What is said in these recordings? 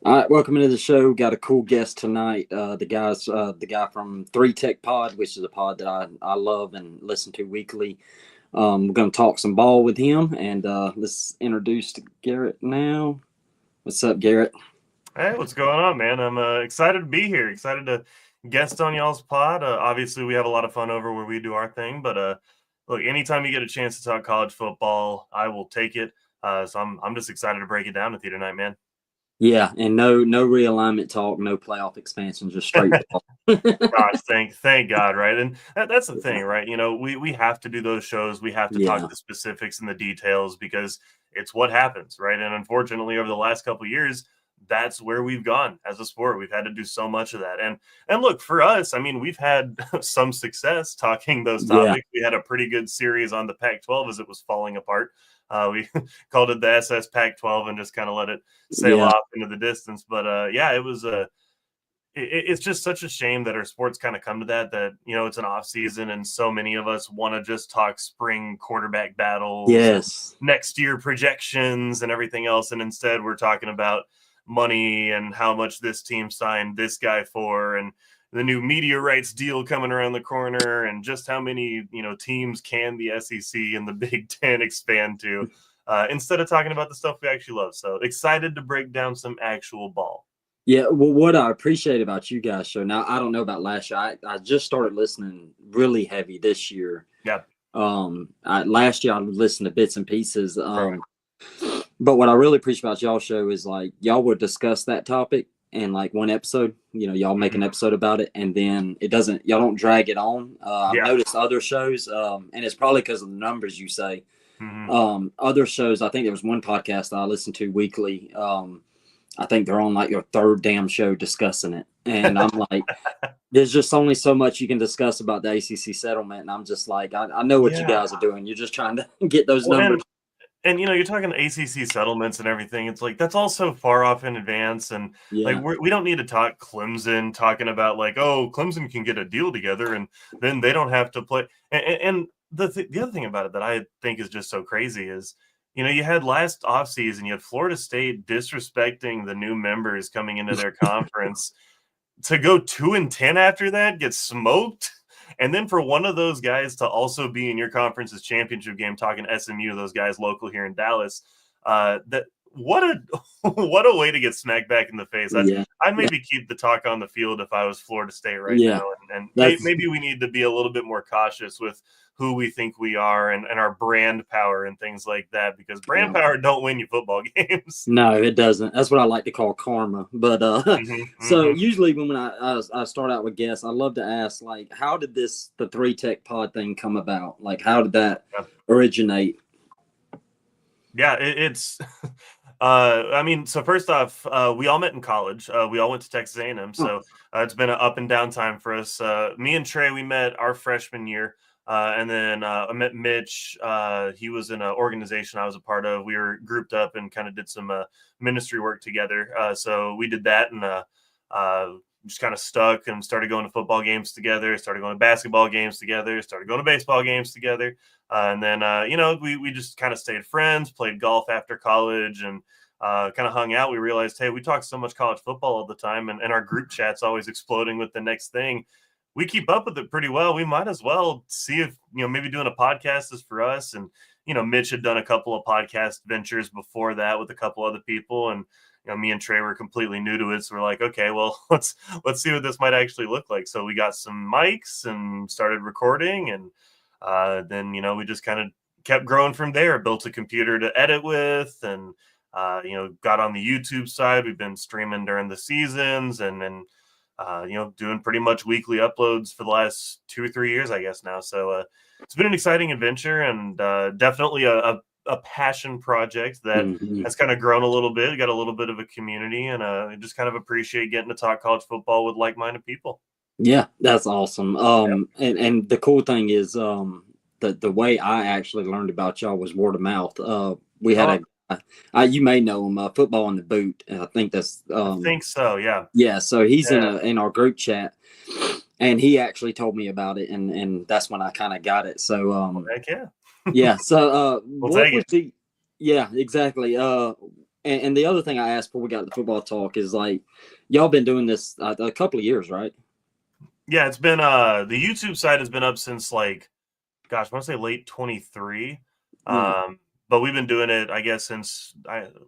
All right, welcome into the show. Got a cool guest tonight. The guy from Three Tech Pod, which is a pod that I love and listen to weekly. We're going to talk some ball with him, and let's introduce Garrett now. What's up, Garrett? Hey, what's going on, man? I'm excited to be here. Excited to guest on y'all's pod. Obviously, we have a lot of fun over where we do our thing, but look, anytime you get a chance to talk college football, I will take it. So I'm just excited to break it down with you tonight, man. Yeah, and no realignment talk, no playoff expansion, just straight ball. Gosh, thank God, right? And that's the thing, right? We have to do those shows. We have to talk Yeah, the specifics and the details because it's what happens, right? And unfortunately, over the last couple of years, that's where we've gone as a sport. We've had to do so much of that. And look, for us, I mean, we've had some success talking those yeah, topics. We had a pretty good series on the Pac-12 as it was falling apart. We called it the SS Pac-12 and just kind of let it sail yeah, off into the distance. But yeah, it was a it's just such a shame that our sports kind of come to that it's an off season and so many of us want to just talk spring quarterback battles and yes, next year projections and everything else, and instead we're talking about money and how much this team signed this guy for, and the new media rights deal coming around the corner, and just how many teams can the SEC and the Big Ten expand to, instead of talking about the stuff we actually love. So excited to break down some actual ball. yeah. Well, what I appreciate about you guys' show now, I don't know about last year. I just started listening really heavy this year. Yeah. Last year I listened to bits and pieces. Right. But what I really appreciate about y'all show is like y'all would discuss that topic in like one episode. Y'all make an Mhm. episode about it, and then y'all don't drag it on. I've Yeah. noticed other shows, and it's probably because of the numbers you say. Mhm. Other shows, I think there was one podcast that I listened to weekly. I think they're on like your third damn show discussing it, and I'm like, there's just only so much you can discuss about the ACC settlement, and I'm just like, I know what you Yeah. guys are doing. You're just trying to get those Well, numbers. and you're talking ACC settlements and everything. It's like that's all so far off in advance, and like Yeah, we don't need to talk Clemson talking about like, oh, Clemson can get a deal together and then they don't have to play. And the other thing about it that I think is just so crazy is, you had last offseason, you had Florida State disrespecting the new members coming into their conference to go 2-10 after that, get smoked. And then for one of those guys to also be in your conference's championship game, talking SMU, those guys local here in Dallas, that what a what a way to get smacked back in the face. yeah, I'd maybe keep the talk on the field if I was Florida State right yeah. now, and That's maybe we need to be a little bit more cautious with who we think we are, and our brand power and things like that, because brand yeah. power don't win you football games. No, it doesn't. That's what I like to call karma. But Hmm. so Hmm. usually when I start out with guests, I love to ask like, how did the Three Tech Pod thing come about? Like, how did that originate? Yeah, it's I mean, so first off, we all met in college. We all went to Texas A&M, Oh, so it's been an up and down time for us. Me and Trey, we met our freshman year, and then I met Mitch. He was in an organization I was a part of. We were grouped up and kind of did some ministry work together. So we did that, and uh, just kind of stuck and started going to football games together, started going to basketball games together, started going to baseball games together. And then, we just kind of stayed friends, played golf after college, and kind of hung out. We realized, hey, we talk so much college football all the time, and our group chat's always exploding with the next thing. We keep up with it pretty well. We might as well see if, maybe doing a podcast is for us. And, Mitch had done a couple of podcast ventures before that with a couple other people. And, me and Trey were completely new to it. So we're like, okay, well, let's see what this might actually look like. So we got some mics and started recording, and then we just kind of kept growing from there. Built a computer to edit with, and got on the YouTube side. We've been streaming during the seasons, and doing pretty much weekly uploads for the last 2 or 3 years, I guess now. So it's been an exciting adventure, and definitely a passion project that mhm. has kind of grown a little bit. Got a little bit of a community, and just kind of appreciate getting to talk college football with like-minded people. Yeah, that's awesome. And the cool thing is, the way I actually learned about y'all was word of mouth. We had Oh, you may know him, Football in the Boot. And I think that's I think so. Yeah. yeah. So he's Yeah. in our group chat, and he actually told me about it, and that's when I kind of got it. So Well, heck yeah. yeah. So We'll what take was it. the yeah, exactly. And the other thing I asked before we got to the football talk is like, y'all been doing this a couple of years, right? Yeah, it's been the YouTube side has been up since like, gosh, I want to say late 23. Yeah. But we've been doing it, I guess, since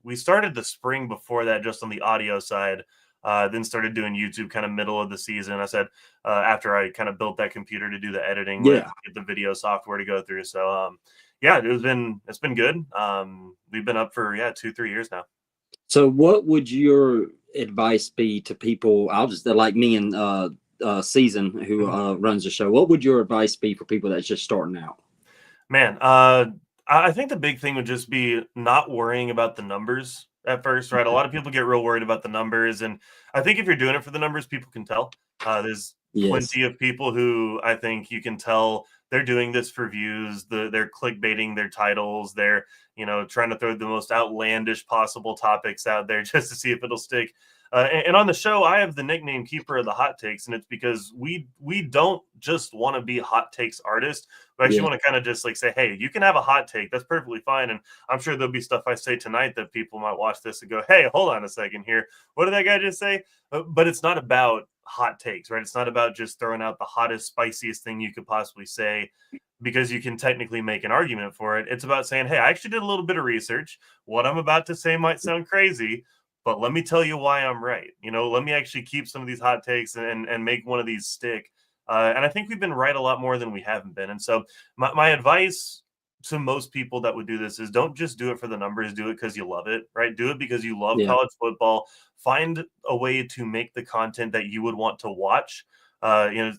we started the spring before that, just on the audio side. Then started doing YouTube kind of middle of the season. I said after I kind of built that computer to do the editing with, Yeah. get the video software to go through. So yeah, it's been good. We've been up for 2-3 years now. So what would your advice be to people? I'll just like me and Season who runs the show. What would your advice be for people that's just starting out? Man, I think the big thing would just be not worrying about the numbers at first, right? A lot of people get real worried about the numbers, and I think if you're doing it for the numbers, people can tell. There's Yes. plenty of people who I think you can tell they're doing this for views. They're clickbaiting their titles. They're trying to throw the most outlandish possible topics out there just to see if it'll stick. And on the show, I have the nickname Keeper of the Hot Takes, and it's because we don't just want to be hot takes artists. We actually want to kind of just like say, hey, you can have a hot take. That's perfectly fine. And I'm sure there'll be stuff I say tonight that people might watch this and go, hey, hold on a second here. What did that guy just say? But it's not about hot takes, right? It's not about just throwing out the hottest, spiciest thing you could possibly say, because you can technically make an argument for it. It's about saying, hey, I actually did a little bit of research. What I'm about to say might sound crazy, but let me tell you why I'm right. Let me actually keep some of these hot takes and make one of these stick. And I think we've been right a lot more than we haven't been. And so my advice to most people that would do this is don't just do it for the numbers, do it because you love it, right? Do it because you love college football. Find a way to make the content that you would want to watch.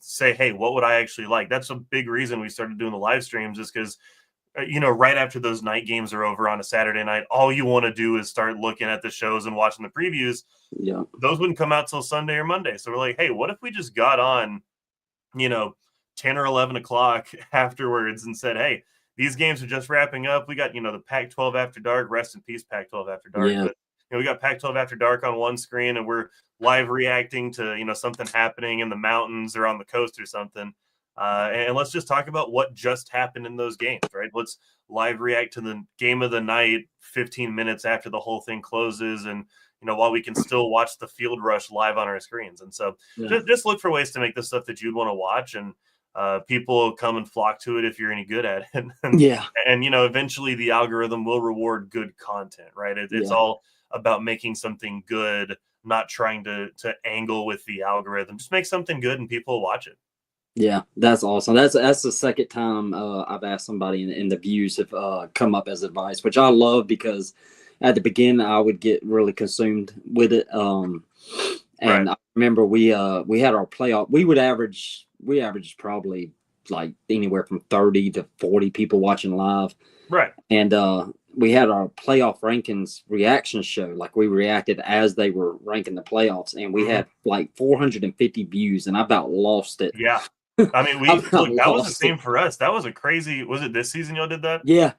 Say, hey, what would I actually like? That's a big reason we started doing the live streams, is because right after those night games are over on a Saturday night, all you want to do is start looking at the shows and watching the previews. Yeah. Those wouldn't come out till Sunday or Monday. So we're like, hey, what if we just got on, 10 or 11 o'clock afterwards and said, hey, these games are just wrapping up. We got, the Pac-12 After Dark, rest in peace, Pac-12 After Dark. Yeah. But, we got Pac-12 After Dark on one screen, and we're live reacting to, something happening in the mountains or on the coast or something. And let's just talk about what just happened in those games, right? Let's live react to the game of the night 15 minutes after the whole thing closes, and while we can still watch the field rush live on our screens. And so just look for ways to make the stuff that you'd want to watch, and people come and flock to it if you're any good at it. And eventually the algorithm will reward good content, right? It's all about making something good, not trying to angle with the algorithm. Just make something good and people will watch it. Yeah, that's awesome. That's the second time I've asked somebody, and the views have come up as advice, which I love, because at the beginning I would get really consumed with it. And right. I remember we had our playoff. We averaged probably like anywhere from 30 to 40 people watching live. Right. And we had our playoff rankings reaction show. Like, we reacted as they were ranking the playoffs, and we had like 450 views, and I about lost it. Yeah. I mean, that was the same for us. That was a crazy. Was it this season y'all did that? Yeah.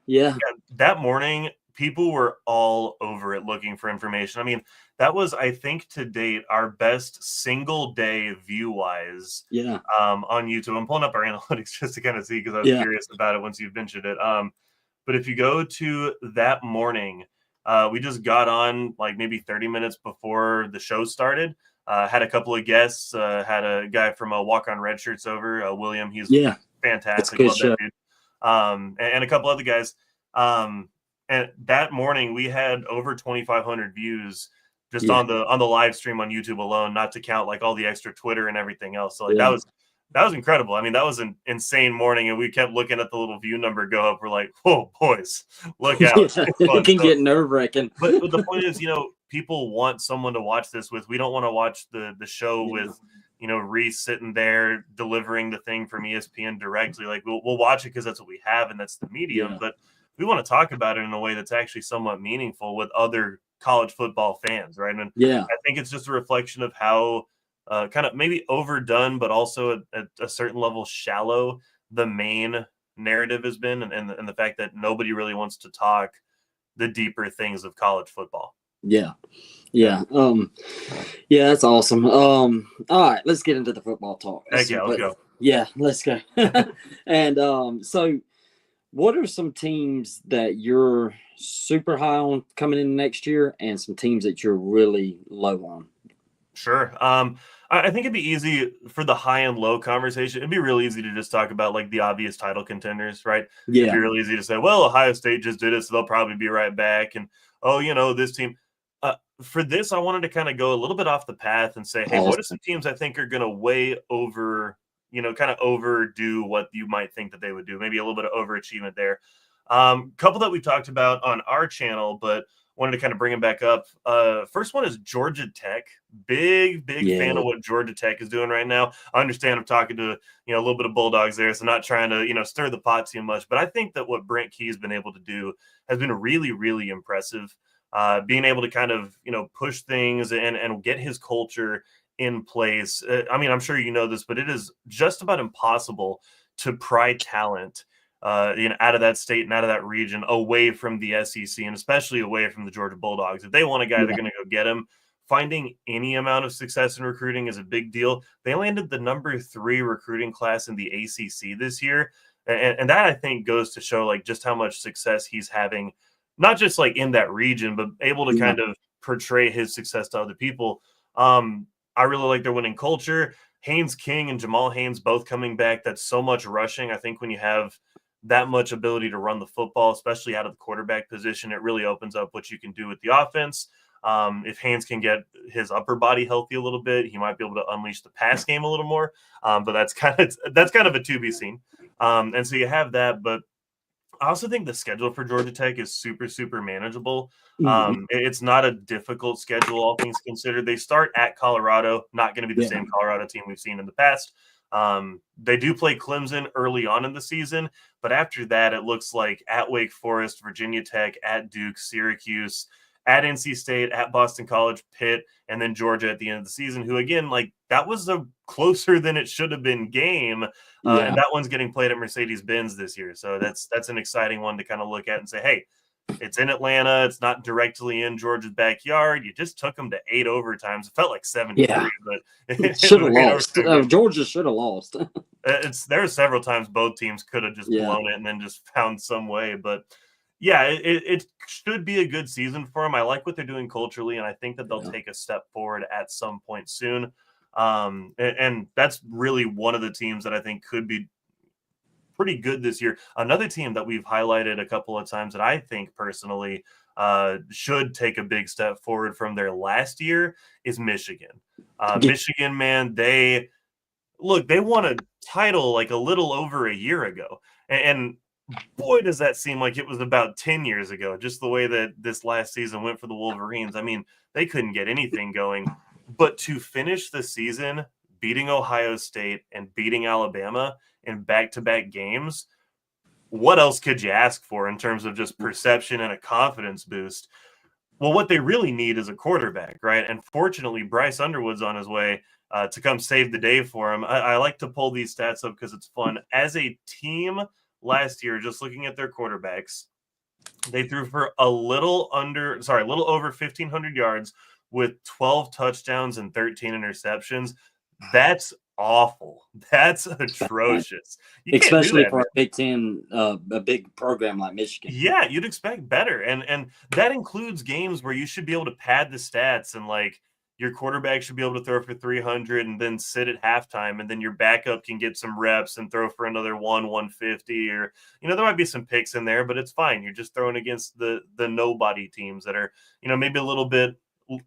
That morning, people were all over it looking for information. I mean, that was, I think, to date, our best single day view wise. Yeah. On YouTube. I'm pulling up our analytics just to kind of see, because I was curious about it once you've mentioned it. But if you go to that morning, we just got on like maybe 30 minutes before the show started. Had a couple of guests. Had a guy from Walk On Red Shirts over, William. He's fantastic. Love that dude. And a couple other guys. And that morning we had over 2,500 views just on the live stream on YouTube alone, not to count like all the extra Twitter and everything else. So like that was incredible. I mean, that was an insane morning, and we kept looking at the little view number go up. We're like, whoa, boys, look out. It can get nerve-wracking. But the point is, people want someone to watch this with. We don't want to watch the show with, Reese sitting there delivering the thing from ESPN directly. Like, we'll watch it because that's what we have and that's the medium. But we want to talk about it in a way that's actually somewhat meaningful with other college football fans, right? And I think it's just a reflection of how kind of maybe overdone, but also at a certain level shallow the main narrative has been, and the fact that nobody really wants to talk the deeper things of college football. Yeah. That's awesome. All right, let's get into the football talk. Heck yeah, let's go. Yeah, let's go. And so What are some teams that you're super high on coming in next year, and some teams that you're really low on? Sure. I think it'd be easy for the high and low conversation. It'd be real easy to just talk about like the obvious title contenders, right? It'd be Yeah, real easy to say, well, Ohio State just did it, so they'll probably be right back. And oh, this team. For this, I wanted to kind of go a little bit off the path and say, hey, what are some awesome. teams I think are going to way over, kind of overdo what you might think that they would do? Maybe a little bit of overachievement there. Couple that we talked about on our channel, but wanted to kind of bring them back up. First one is Georgia Tech. Big fan Yeah, of what Georgia Tech is doing right now. I understand I'm talking to a little bit of Bulldogs there, so not trying to stir the pot too much. But I think that what Brent Key has been able to do has been really impressive. Being able to kind of push things and get his culture in place. I mean, I'm sure you know this, but it is just about impossible to pry talent out of that state and out of that region away from the SEC and especially away from the Georgia Bulldogs. If they want a guy, they're yeah, going to go get him. Finding any amount of success in recruiting is a big deal. They landed the number 3 recruiting class in the ACC this year. And that I think goes to show like just how much success he's having, not just like in that region, but able to yeah, kind of portray his success to other people. I really like their winning culture. Haynes King and Jamal Haynes both coming back. That's so much rushing. I think when you have that much ability to run the football, especially out of the quarterback position, it really opens up what you can do with the offense. If Haynes can get his upper body healthy a little bit, he might be able to unleash the pass game a little more. But that's kind of a to be seen. And so you have that, but I also think the schedule for Georgia Tech is super manageable. mhm, It's not a difficult schedule, all things considered. They start at Colorado, not going to be the yeah, same Colorado team we've seen in the past. They do play Clemson early on in the season, but after that, it looks like at Wake Forest, Virginia Tech, at Duke, Syracuse, at NC State, at Boston College, Pitt, and then Georgia at the end of the season, who again, like that was a closer than it should have been game. And yeah, that one's getting played at Mercedes-Benz this year. So that's an exciting one to kind of look at and say, hey, it's in Atlanta. It's not directly in Georgia's backyard. You just took them to 8 overtimes. It felt like 73, yeah. but it Should was have an 8 lost. overtime game. Georgia should have lost. There were several times both teams could have just Yeah, blown it and then just found some way. But yeah, it should be a good season for them. I like what they're doing culturally, and I think that they'll yeah, take a step forward at some point soon. And that's really one of the teams that I think could be pretty good this year. Another team that we've highlighted a couple of times that I think personally should take a big step forward from their last year is Michigan. yeah, Michigan, man, they won a title like a little over a year ago. And boy, does that seem like it was about 10 years ago, just the way that this last season went for the Wolverines. I mean, they couldn't get anything going. But to finish the season beating Ohio State and beating Alabama in back to back games, what else could you ask for in terms of just perception and a confidence boost? Well, what they really need is a quarterback, right? And fortunately, Bryce Underwood's on his way to come save the day for him. I like to pull these stats up because it's fun. As a team last year, just looking at their quarterbacks, they threw for a little over 1,500 yards with 12 touchdowns and 13 interceptions. That's awful. That's bad. atrocious. You can't do Especially that, for man. a Big Ten, a big program like Michigan. Yeah, you'd expect better, and that includes games where you should be able to pad the stats and like your quarterback should be able to throw for 300 and then sit at halftime, and then your backup can get some reps and throw for another 150, or there might be some picks in there, but it's fine. You're just throwing against the nobody teams that are maybe a little bit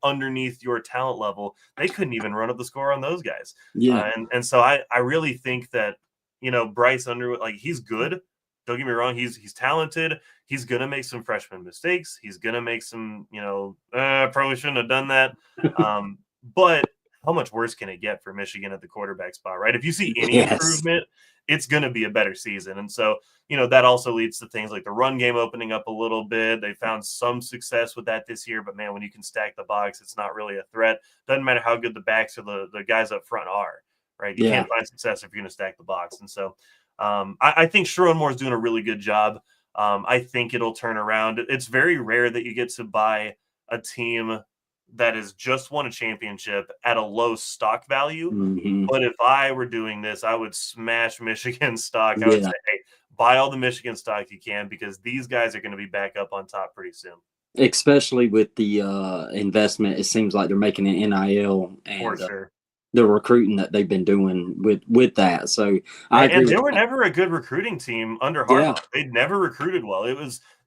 underneath your talent level. They couldn't even run up the score on those guys, Yeah, and so I really think that Bryce Underwood, like he's good. Don't get me wrong, he's talented. He's gonna make some freshman mistakes. He's gonna make some, probably shouldn't have done that. But how much worse can it get for Michigan at the quarterback spot, right? If you see any yes, improvement, it's gonna be a better season. And so, that also leads to things like the run game opening up a little bit. They found some success with that this year, but man, when you can stack the box, it's not really a threat. Doesn't matter how good the backs or the guys up front are, right? You yeah, can't find success if you're gonna stack the box. And so I think Sherrone Moore is doing a really good job. I think it'll turn around. It's very rare that you get to buy a team that has just won a championship at a low stock value. hmm, But if I were doing this, I would smash Michigan stock. I would yeah, say, hey, buy all the Michigan stock you can, because these guys are going to be back up on top pretty soon. Especially with the investment, it seems like they're making an NIL For and sure. the recruiting that they've been doing with that. So I agree. And they were never a good recruiting team under Harbaugh. They'd never recruited well.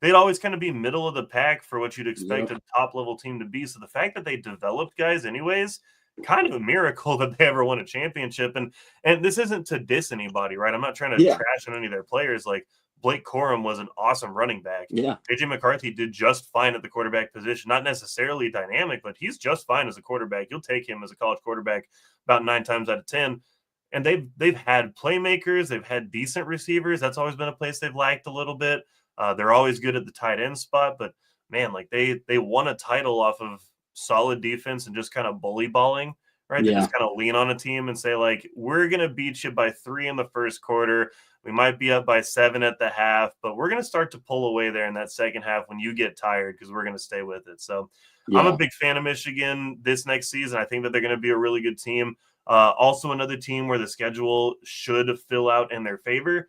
They'd always kind of be middle of the pack for what you'd expect a top level team to be. So the fact that they developed guys anyways, kind of a miracle that they ever won a championship. And this isn't to diss anybody, right? I'm not trying to trash on any of their players. Like Blake Corum was an awesome running back. Yeah. JJ McCarthy did just fine at the quarterback position. Not necessarily dynamic, but he's just fine as a quarterback. You'll take him as a college quarterback about 9 times out of 10. And they've had playmakers. They've had decent receivers. That's always been a place they've lacked a little bit. They're always good at the tight end spot. But, man, like they won a title off of solid defense and just kind of bully balling, right? They just kind of lean on a team and say, like, we're going to beat you by 3 in the first quarter. We might be up by 7 at the half, but we're going to start to pull away there in that second half when you get tired, because we're going to stay with it. So I'm a big fan of Michigan this next season. I think that they're going to be a really good team. Also another team where the schedule should fill out in their favor.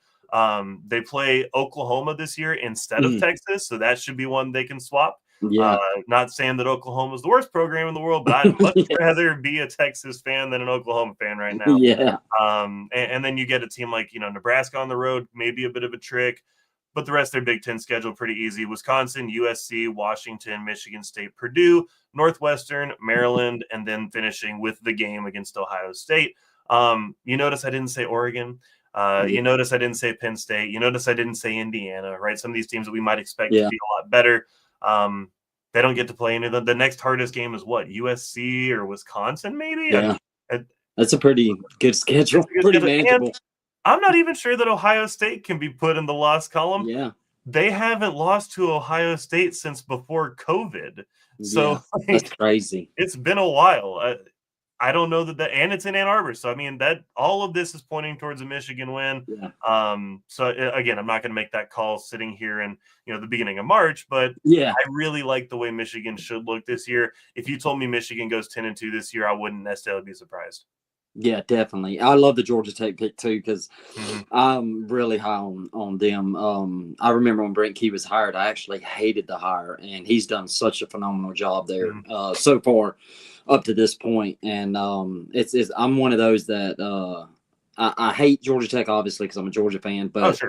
They play Oklahoma this year instead of Texas, so that should be one they can swap. Yeah. Not saying that Oklahoma is the worst program in the world, but I'd much rather be a Texas fan than an Oklahoma fan right now. Yeah. And then you get a team like, Nebraska on the road, maybe a bit of a trick, but the rest of their Big Ten schedule pretty easy. Wisconsin, USC, Washington, Michigan State, Purdue, Northwestern, Maryland, and then finishing with the game against Ohio State. You notice I didn't say Oregon. You notice I didn't say Penn State. You notice I didn't say Indiana, right? Some of these teams that we might expect to be a lot better. They don't get to play any of them. The next hardest game is what? USC or Wisconsin, maybe? Yeah. That's a pretty good schedule. Pretty manageable. I'm not even sure that Ohio State can be put in the loss column. Yeah. They haven't lost to Ohio State since before COVID. So that's crazy. It's been a while. I don't know that, and it's in Ann Arbor. So, I mean, that all of this is pointing towards a Michigan win. Yeah. So again, I'm not going to make that call sitting here in, the beginning of March, but I really like the way Michigan should look this year. If you told me Michigan goes 10-2 this year, I wouldn't necessarily be surprised. Yeah, definitely. I love the Georgia Tech pick too, because I'm really high on them. I remember when Brent Key was hired, I actually hated the hire, and he's done such a phenomenal job there so far up to this point. And it's I'm one of those that I hate Georgia Tech, obviously, because I'm a Georgia fan, but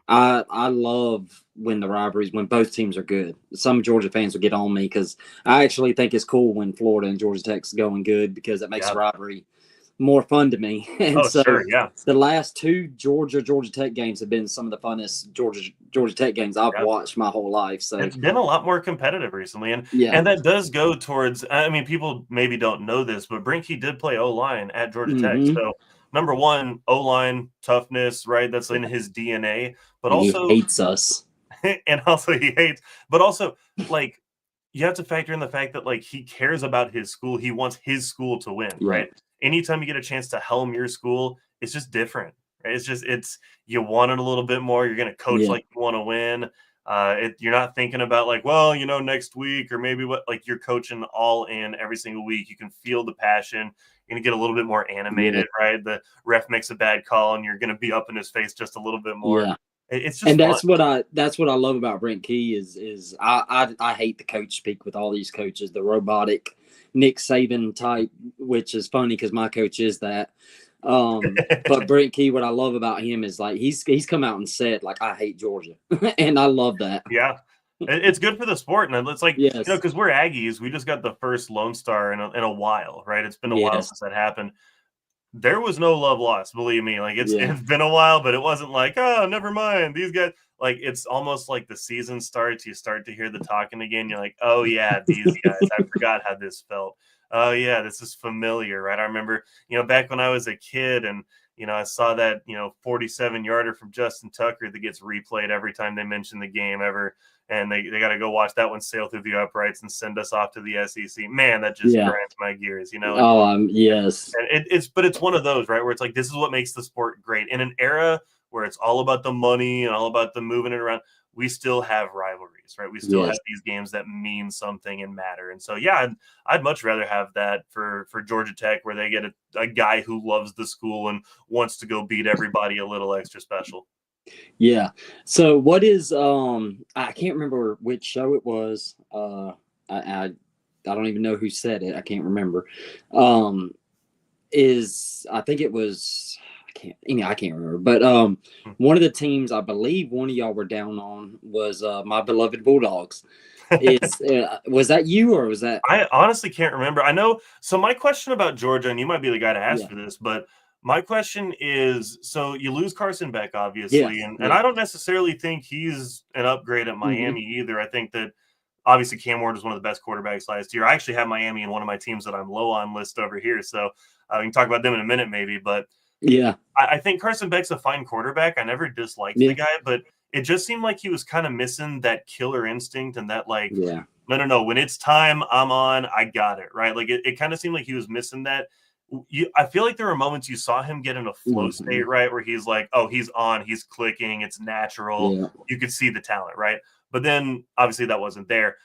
I love when the rivalries, when both teams are good. Some Georgia fans will get on me because I actually think it's cool when Florida and Georgia Tech's going good, because it makes the rivalry more fun to me. And the last 2 Georgia Tech games have been some of the funnest Georgia Tech games I've watched my whole life. So it's been a lot more competitive recently, and that does go towards, I mean, people maybe don't know this, but Brinke did play O-line at Georgia Tech. So number one, O-line toughness, right? That's in his DNA, but also he hates us. And also he hates, but also, like, you have to factor in the fact that, like, he cares about his school. He wants his school to win, right? Anytime you get a chance to helm your school, it's just different, right? It's you want it a little bit more. You're going to coach like you want to win. You're not thinking about, like, well, next week or maybe what, like, you're coaching all in every single week. You can feel the passion. You're going to get a little bit more animated, right? The ref makes a bad call and you're going to be up in his face just a little bit more. Yeah. It's just and fun. that's what I love about Brent Key is I hate the coach speak with all these coaches, the robotic Nick Saban type, which is funny because my coach is that. But Brent Key, what I love about him is, like, he's come out and said, like, I hate Georgia, and I love that. Yeah, it's good for the sport, and it's like, because we're Aggies, we just got the first Lone Star in a while, right? It's been a while since that happened. There was no love lost, believe me. Like, it's been a while, but it wasn't like, oh, never mind. These guys, like, it's almost like the season starts, you start to hear the talking again. You're like, oh yeah, these guys. I forgot how this felt. Oh yeah, this is familiar, right? I remember, back when I was a kid, and I saw that 47-yarder from Justin Tucker that gets replayed every time they mention the game ever. And they got to go watch that one sail through the uprights and send us off to the SEC. Man, that just grinds my gears, Yes. And it's one of those, right, where it's like, this is what makes the sport great. In an era where it's all about the money and all about the moving it around, we still have rivalries, right? We still have these games that mean something and matter. And so, I'd much rather have that for Georgia Tech, where they get a guy who loves the school and wants to go beat everybody a little extra special. Yeah. So what is I can't remember which show it was. I don't even know who said it. I can't remember. Um is I think it was I can't remember. But one of the teams I believe one of y'all were down on was my beloved Bulldogs. Is was that you or was that I honestly can't remember. I know. So my question about Georgia, and you might be the guy to ask yeah. for this, but my question is: so you lose Carson Beck, Yeah. obviously, and Yeah. I don't necessarily think he's an upgrade at Hmm. Miami either. I think that obviously Cam Ward is one of the best quarterbacks last year. I actually have Miami in one of my teams that I'm low on list over here, so we can talk about them in a minute, maybe. But Yeah. I think Carson Beck's a fine quarterback. I never disliked the Yeah. guy, but it just seemed like he was kind of missing that killer instinct and that like, Yeah. no, no, no. When it's time, I'm on. I got it right. Like it kind of seemed like he was missing that. I feel like there were moments you saw him get in a flow Hmm. state, right, where he's like, oh, he's on, he's clicking, it's natural. Yeah. You could see the talent, right? But then obviously that wasn't there.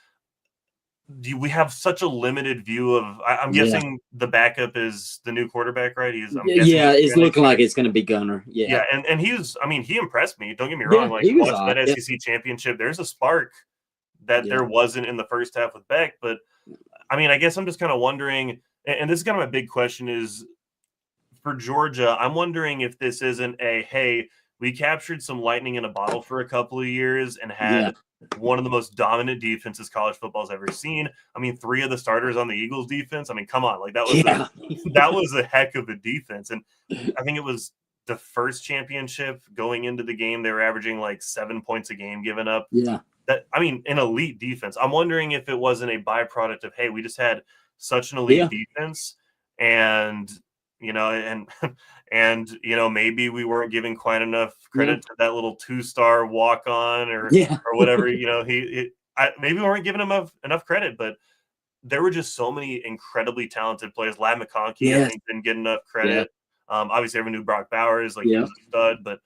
We have such a limited view of. I'm Yeah. guessing the backup is the new quarterback, right? I'm guessing Yeah, he's it's trending. looking like it's going to be Gunner. Yeah. Yeah, and he was. I mean, he impressed me. Don't get me wrong. Yeah, Like he was watching all right. that Yeah. SEC championship, there's a spark that Yeah. there wasn't in the first half with Beck. But I mean, I guess I'm just kind of wondering, and this is kind of my big question is for Georgia. I'm wondering if this isn't a hey, we captured some lightning in a bottle for a couple of years and Yeah. had one of the most dominant defenses college football's ever seen. I mean, three of the starters on the Eagles defense. I mean, come on, like that was a Yeah. that was a heck of a defense. And I think it was the first championship going into the game, they were averaging like 7 points a game given up. Yeah. That I mean, an elite defense. I'm wondering if it wasn't a byproduct of hey, we just had such an elite Yeah. defense, and and and maybe we weren't giving quite enough Yeah. credit to that little 2-star walk on Yeah. or whatever. Maybe we weren't giving him enough credit, but there were just so many incredibly talented players. Lad McConkey, I Yes. think, didn't get enough Yeah. credit. Obviously, everyone knew Brock Bowers, like he Yeah. was a stud, but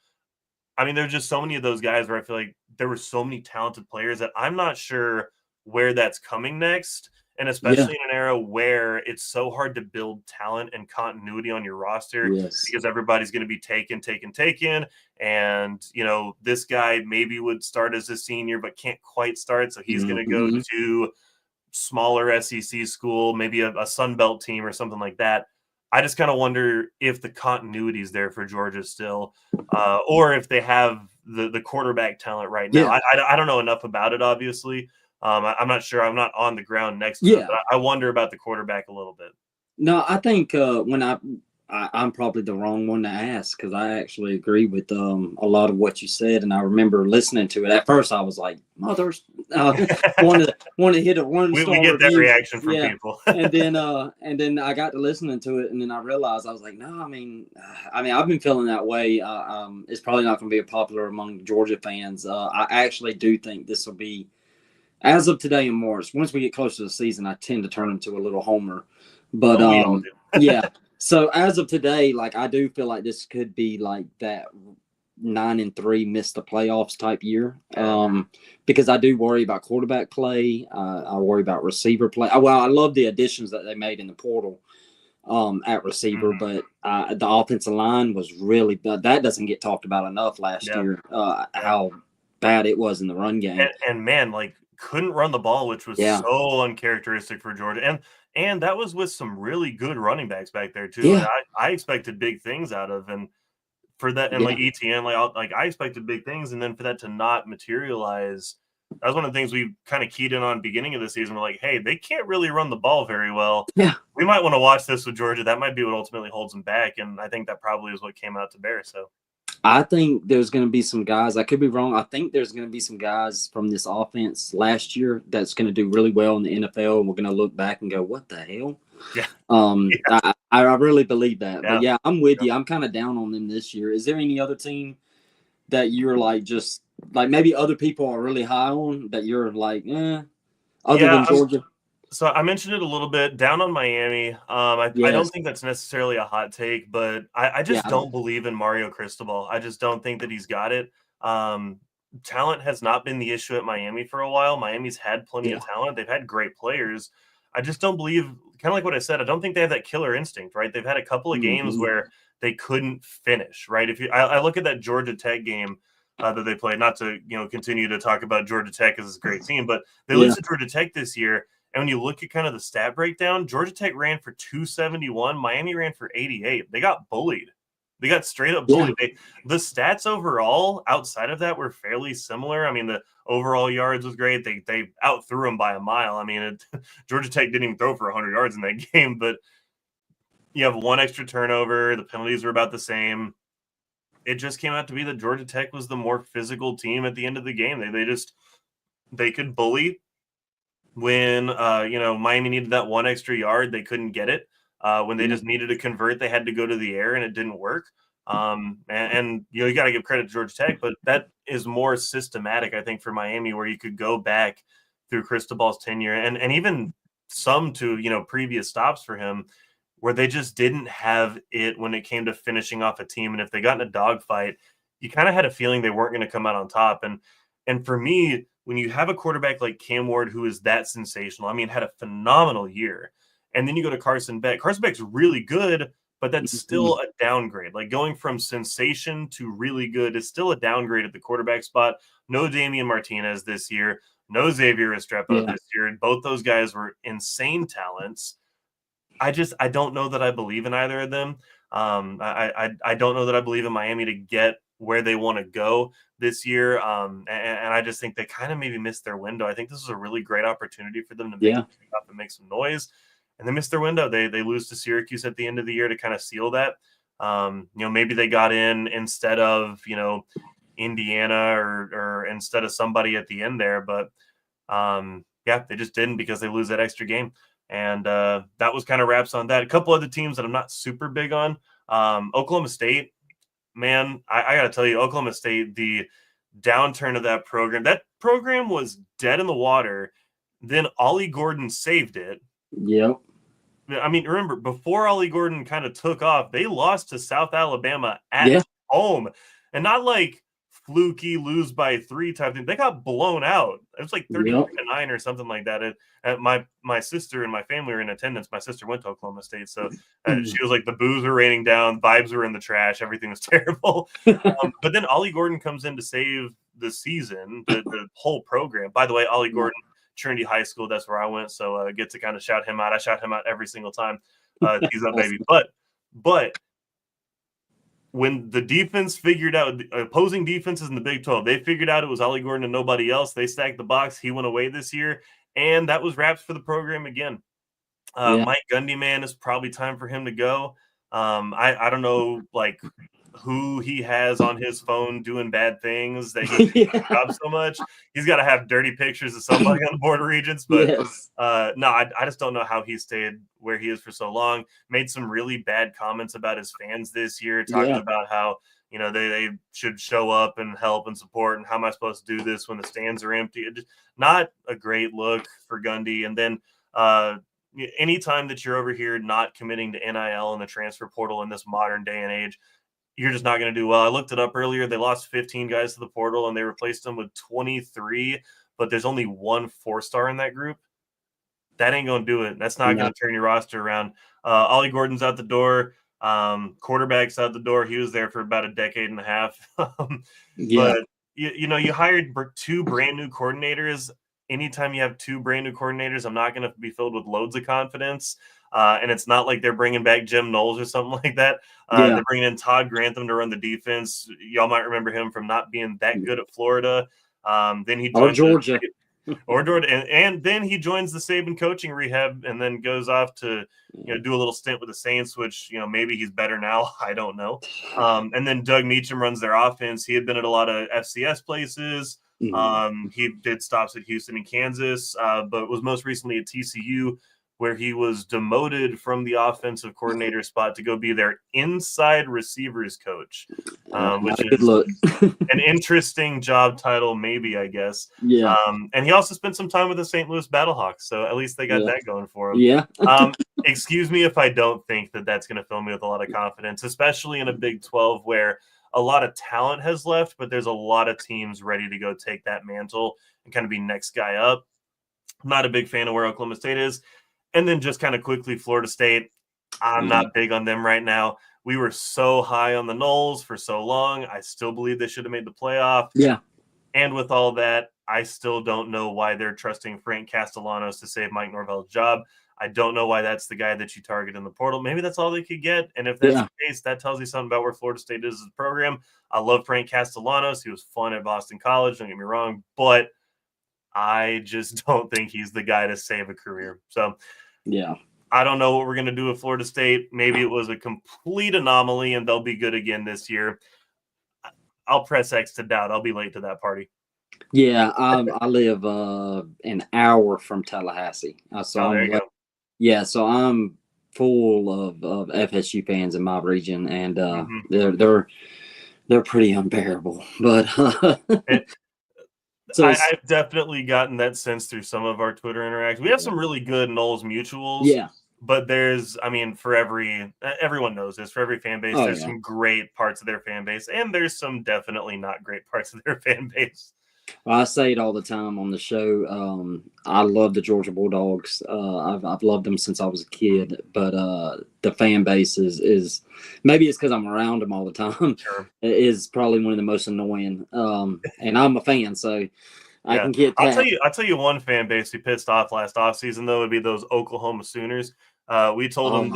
I mean, there's just so many of those guys where I feel like there were so many talented players that I'm not sure where that's coming next. And Yeah. especially in an era where it's so hard to build talent and continuity on your roster Yes. because everybody's going to be taken. And, this guy maybe would start as a senior, but can't quite start. So he's going to go Hmm. to smaller SEC school, maybe a Sun Belt team or something like that. I just kind of wonder if the continuity is there for Georgia still, or if they have the quarterback talent right now. Yeah. I don't know enough about it, obviously. I'm not sure. I'm not on the ground next to it, Yeah. but I wonder about the quarterback a little bit. No, I think when I'm probably the wrong one to ask because I actually agree with a lot of what you said, and I remember listening to it. At first, I was like, "Mothers," want to hit a one we star get that review, reaction from yeah. people. And then I got to listening to it, and then I realized I was like, "No, I mean, I've been feeling that way. It's probably not going to be popular among Georgia fans. I actually do think this will be." As of today in March, once we get close to the season, I tend to turn into a little homer. But Oh, we all do. yeah. So as of today, like I do feel like this could be like that 9-3 miss the playoffs type year. Because I do worry about quarterback play. I worry about receiver play. Well, I love the additions that they made in the portal at receiver, Mhm. but the offensive line was really bad. That doesn't get talked about enough last Yeah. year. How bad it was in the run game. And man, like couldn't run the ball, which was Yeah. so uncharacteristic for Georgia. And that was with some really good running backs back there too. Like Yeah. I expected big things out of and for that and like Yeah. ETN, like I expected big things, and then for that to not materialize, that was one of the things we kind of keyed in on beginning of the season. We're like, hey, they can't really run the ball very well. Yeah. We might want to watch this with Georgia. That might be what ultimately holds them back. And I think that probably is what came out to bear. So I think there's going to be some guys. I could be wrong. I think there's going to be some guys from this offense last year that's going to do really well in the NFL, and we're going to look back and go, "What the hell?" yeah. I really believe that. But Yeah. yeah, I'm with you. I'm kind of down on them this year. Is there any other team that you're like just like maybe other people are really high on that you're like, other Yeah. than Georgia? So I mentioned it a little bit down on Miami. I don't Yes. think that's necessarily a hot take, but I Yeah. just don't believe in Mario Cristobal. I just don't think that he's got it. Talent has not been the issue at Miami for a while. Miami's had plenty Yeah. of talent. They've had great players. I just don't believe, kind of like what I said, I don't think they have that killer instinct, right? They've had a couple of games Mhm. where they couldn't finish, right? I look at that Georgia Tech game, that they played. Not to continue to talk about Georgia Tech as a great team, but they lose to Georgia Tech this year. And when you look at kind of the stat breakdown, Georgia Tech ran for 271, Miami ran for 88. They got bullied. They got straight up bullied. The stats overall outside of that were fairly similar. I mean, the overall yards was great. They outthrew them by a mile. I mean, Georgia Tech didn't even throw for 100 yards in that game, but you have one extra turnover. The penalties were about the same. It just came out to be that Georgia Tech was the more physical team at the end of the game. They could bully. When Miami needed that one extra yard, they couldn't get it. When they just needed to convert, they had to go to the air, and it didn't work. And you got to give credit to Georgia Tech, but that is more systematic, I think, for Miami, where you could go back through Cristobal's tenure and even some to previous stops for him, where they just didn't have it when it came to finishing off a team. And if they got in a dogfight, you kind of had a feeling they weren't going to come out on top. And for me, when you have a quarterback like Cam Ward, who is that sensational, I mean, had a phenomenal year. And then you go to Carson Beck. Carson Beck's really good, but that's still a downgrade. Like going from sensation to really good is still a downgrade at the quarterback spot. No Damian Martinez this year. No Xavier Restrepo this year. And both those guys were insane talents. I don't know that I believe in either of them. I don't know that I believe in Miami to get where they want to go this year. And I just think they kind of maybe missed their window. I think this is a really great opportunity for them to make some noise. And they missed their window. They lose to Syracuse at the end of the year to kind of seal that. Maybe they got in instead of, Indiana or instead of somebody at the end there. But, they just didn't because they lose that extra game. And that was kind of wraps on that. A couple other teams that I'm not super big on. Oklahoma State, man, I got to tell you, Oklahoma State, the downturn of that program was dead in the water. Then Ollie Gordon saved it. Yep. I mean, remember, before Ollie Gordon kind of took off, they lost to South Alabama at home. And not like fluky lose by 3 type thing. They got blown out. It was like 39 or something like that. My sister and my family were in attendance. My sister went to Oklahoma State. So she was like, the boos were raining down. Vibes were in the trash. Everything was terrible. But then Ollie Gordon comes in to save the season, the whole program. By the way, Ollie Gordon, Trinity High School, that's where I went, so get to kind of shout him out. I shout him out every single time. He's up, baby. But when the defense figured out, the opposing defenses in the Big 12, they figured out it was Ollie Gordon and nobody else. They stacked the box. He went away this year, and that was wraps for the program again. Mike Gundy, man, it's probably time for him to go. I don't know, like, who he has on his phone doing bad things that he up so much. He's got to have dirty pictures of somebody on the Board of Regents, but no, I just don't know how he stayed where he is for so long. Made some really bad comments about his fans this year, talking about how they should show up and help and support, and how am I supposed to do this when the stands are empty? Just not a great look for Gundy. And then anytime that you're over here not committing to NIL and the transfer portal in this modern day and age, you're just not going to do well. I looked it up earlier. They lost 15 guys to the portal, and they replaced them with 23, but there's only 1 4-star in that group. That ain't going to do it. That's not going to turn your roster around. Ollie Gordon's out the door. Quarterback's out the door. He was there for about a decade and a half. But, you hired 2 brand new coordinators. Anytime you have 2 brand new coordinators, I'm not going to be filled with loads of confidence. And it's not like they're bringing back Jim Knowles or something like that. They're bringing in Todd Grantham to run the defense. Y'all might remember him from not being that good at Florida. Then he joins Georgia. And then he joins the Saban coaching rehab and then goes off to do a little stint with the Saints, which maybe he's better now. I don't know. And then Doug Meacham runs their offense. He had been at a lot of FCS places. He did stops at Houston and Kansas, but was most recently at TCU, where he was demoted from the offensive coordinator spot to go be their inside receivers coach, which is an interesting job title, maybe, I guess. And he also spent some time with the St. Louis Battlehawks, so at least they got that going for him. Excuse me if I don't think that that's going to fill me with a lot of confidence, especially in a Big 12 where a lot of talent has left, but there's a lot of teams ready to go take that mantle and kind of be next guy up. I'm not a big fan of where Oklahoma State is. And then just kind of quickly, Florida State, I'm not big on them right now. we were so high on the Noles for so long. I still believe they should have made the playoff. Yeah. And with all that, I still don't know why they're trusting Frank Castellanos to save Mike Norvell's job. I don't know why that's the guy that you target in the portal. Maybe that's all they could get. And if that's the case, that tells you something about where Florida State is as a program. I love Frank Castellanos. He was fun at Boston College, don't get me wrong, but I just don't think he's the guy to save a career. So, yeah, I don't know what we're going to do with Florida State. Maybe it was a complete anomaly and they'll be good again this year. I'll press X to doubt. I'll be late to that party. Yeah, I live an hour from Tallahassee. So there you go. Yeah, so I'm full of FSU fans in my region, and they're pretty unbearable. But I've definitely gotten that sense through some of our Twitter interactions. We have some really good Noles mutuals. Yeah. But for everyone knows this, for every fan base, there's some great parts of their fan base, and there's some definitely not great parts of their fan base. Well, I say it all the time on the show. I love the Georgia Bulldogs. I've loved them since I was a kid, but the fan base is maybe it's because I'm around them all the time. Sure. Is probably one of the most annoying. And I'm a fan, so I can get that. I'll tell you one fan base who pissed off last offseason, though, would be those Oklahoma Sooners. We told them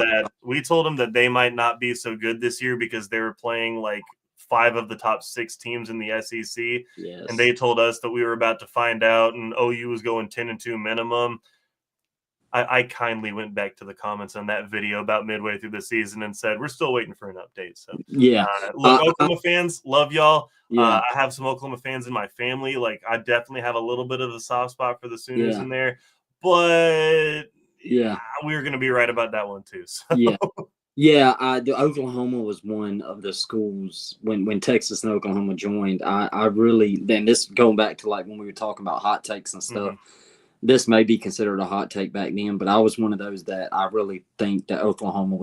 that they might not be so good this year because they were playing like 5 of the top 6 teams in the SEC. Yes. And they told us that we were about to find out, and OU was going 10-2 minimum. I kindly went back to the comments on that video about midway through the season and said, we're still waiting for an update. So yeah, look, Oklahoma fans, love y'all. Yeah. I have some Oklahoma fans in my family. Like, I definitely have a little bit of a soft spot for the Sooners in there, but we were going to be right about that one too. So. Yeah, Oklahoma was one of the schools when Texas and Oklahoma joined. I really, then this going back to like when we were talking about hot takes and stuff, this may be considered a hot take back then, but I was one of those that I really think that Oklahoma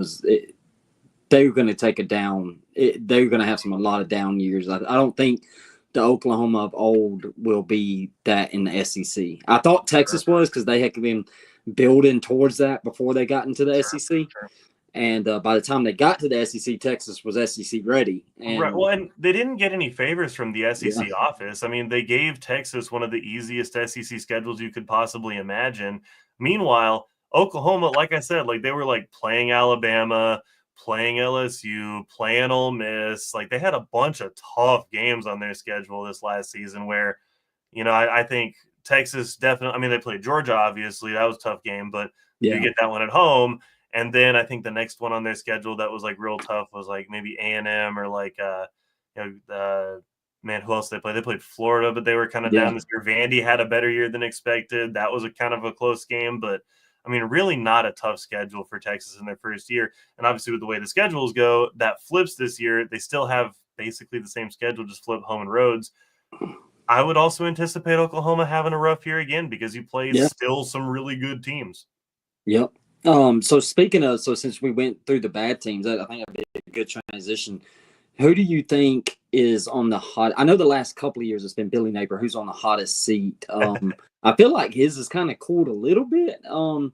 they were going to take a down. They were going to have a lot of down years. I don't think the Oklahoma of old will be that in the SEC. I thought Texas was because they had been building towards that before they got into the SEC. Sure. And by the time they got to the SEC, Texas was SEC ready. And, right. Well, and they didn't get any favors from the SEC office. I mean, they gave Texas one of the easiest SEC schedules you could possibly imagine. Meanwhile, Oklahoma, like I said, like they were like playing Alabama, playing LSU, playing Ole Miss. Like they had a bunch of tough games on their schedule this last season where, I think Texas definitely – I mean, they played Georgia, obviously. That was a tough game, but you get that one at home. And then I think the next one on their schedule that was like real tough was like maybe A&M or like, who else did they play? They played Florida, but they were kind of down this year. Vandy had a better year than expected. That was a kind of a close game, but I mean, really not a tough schedule for Texas in their first year. And obviously with the way the schedules go, that flips this year. They still have basically the same schedule, just flip home and roads. I would also anticipate Oklahoma having a rough year again because you played still some really good teams. Yep. So speaking of, since we went through the bad teams, I think that'd be a good transition. Who do you think is on the hot? I know the last couple of years it's been Billy Napier, who's on the hottest seat. I feel like his is kind of cooled a little bit. Do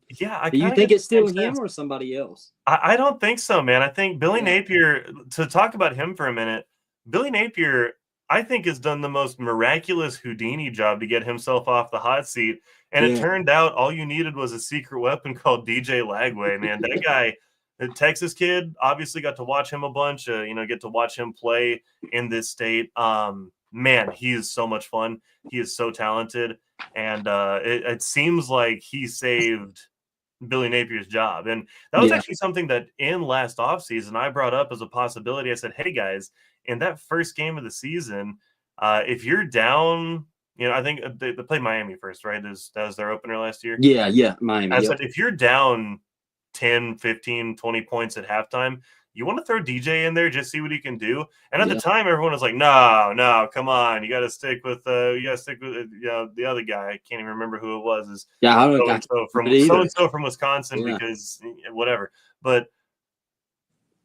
you think it's still him or somebody else? I don't think so, man. I think Billy Napier, to talk about him for a minute, Billy Napier, I think, has done the most miraculous Houdini job to get himself off the hot seat. And it turned out all you needed was a secret weapon called DJ Lagway, man. That guy, the Texas kid, obviously got to watch him a bunch, get to watch him play in this state. Man, he is so much fun. He is so talented. And it seems like he saved Billy Napier's job. And that was actually something that in last offseason I brought up as a possibility. I said, hey, guys, in that first game of the season, if you're down – I think they played Miami first, right? That was their opener last year. Yeah, Miami. I said, if you're down 10, 15, 20 points at halftime, you want to throw DJ in there, just see what he can do. And at the time, everyone was like, no, come on. You got to stick with the other guy. I can't even remember who it was. So-and-so from Wisconsin because whatever. But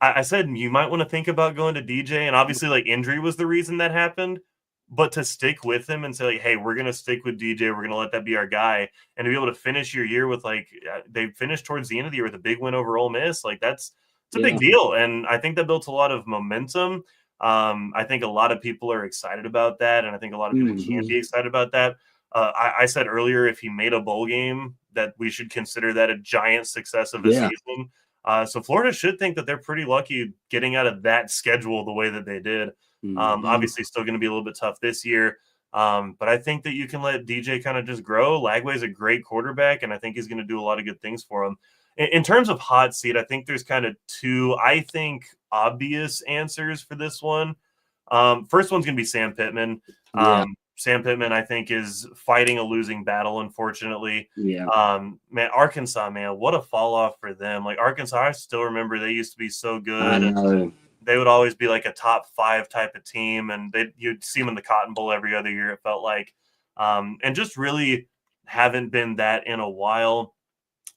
I said, you might want to think about going to DJ. And obviously, like, injury was the reason that happened. But to stick with him and say, like, hey, we're going to stick with DJ. We're going to let that be our guy. And to be able to finish your year with, like, they finished towards the end of the year with a big win over Ole Miss. Like, that's it's a big deal. And I think that built a lot of momentum. I think a lot of people are excited about that. And I think a lot of people can be excited about that. I said earlier, if he made a bowl game, that we should consider that a giant success of a season. So Florida should think that they're pretty lucky getting out of that schedule the way that they did. Obviously, still going to be a little bit tough this year. But I think that you can let DJ kind of just grow. Lagway's a great quarterback, and I think he's going to do a lot of good things for him. In terms of hot seat, I think there's kind of two, I think, obvious answers for this one. First one's going to be Sam Pittman. Sam Pittman, I think, is fighting a losing battle, unfortunately. Man, Arkansas, man, what a fall off for them. Like Arkansas, I still remember they used to be so good. I know. They would always be like a top 5 type of team, and you'd see them in the Cotton Bowl every other year, it felt like. And just really haven't been that in a while.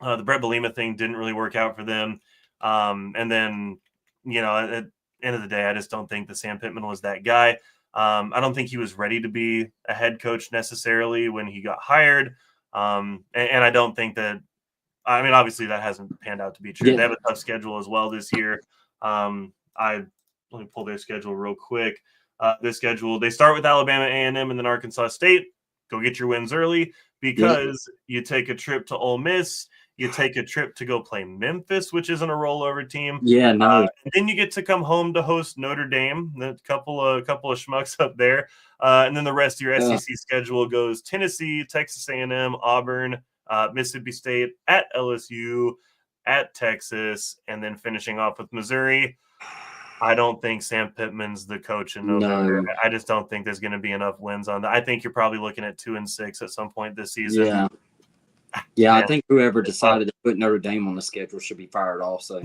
The Brett Bielema thing didn't really work out for them. And then, at the end of the day, I just don't think that Sam Pittman was that guy. I don't think he was ready to be a head coach necessarily when he got hired. And I don't think that, obviously that hasn't panned out to be true. They have a tough schedule as well this year. Let me pull their schedule real quick. Their schedule, they start with Alabama A&M and then Arkansas State. Go get your wins early because you take a trip to Ole Miss. You take a trip to go play Memphis, which isn't a rollover team. And then you get to come home to host Notre Dame. A couple of schmucks up there. And then the rest of your SEC schedule goes Tennessee, Texas A&M, Auburn, Mississippi State, at LSU, at Texas, and then finishing off with Missouri. I don't think Sam Pittman's the coach in November. I just don't think there's going to be enough wins on that. I think you're probably looking at 2-6 at some point this season. Yeah, I think whoever decided to put Notre Dame on the schedule should be fired also.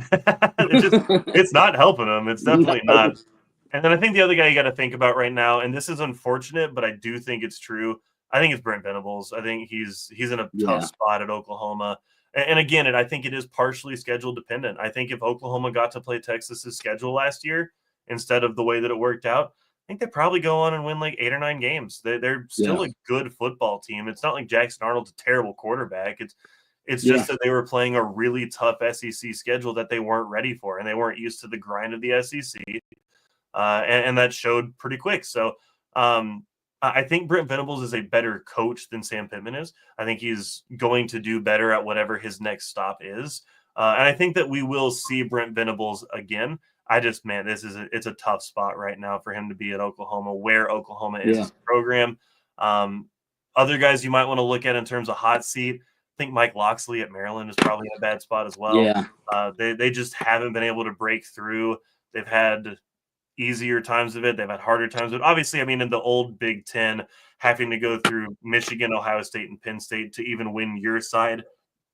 It's not helping them. It's definitely not. And then I think the other guy you got to think about right now, and this is unfortunate, but I do think it's true. I think it's Brent Venables. I think he's in a tough spot at Oklahoma. And again, I think it is partially schedule dependent. I think if Oklahoma got to play Texas's schedule last year instead of the way that it worked out, I think they probably go on and win like 8 or 9 games. They're still a good football team. It's not like Jackson Arnold's a terrible quarterback. It's just that they were playing a really tough SEC schedule that they weren't ready for, and they weren't used to the grind of the SEC. And that showed pretty quick. So I think Brent Venables is a better coach than Sam Pittman is. I think he's going to do better at whatever his next stop is. And I think that we will see Brent Venables again. It's a tough spot right now for him to be at Oklahoma, where Oklahoma is as a program. Other guys you might want to look at in terms of hot seat, I think Mike Locksley at Maryland is probably in a bad spot as well. They just haven't been able to break through. They've had easier times of it. They've had harder times of it. Obviously, in the old Big Ten, having to go through Michigan, Ohio State, and Penn State to even win your side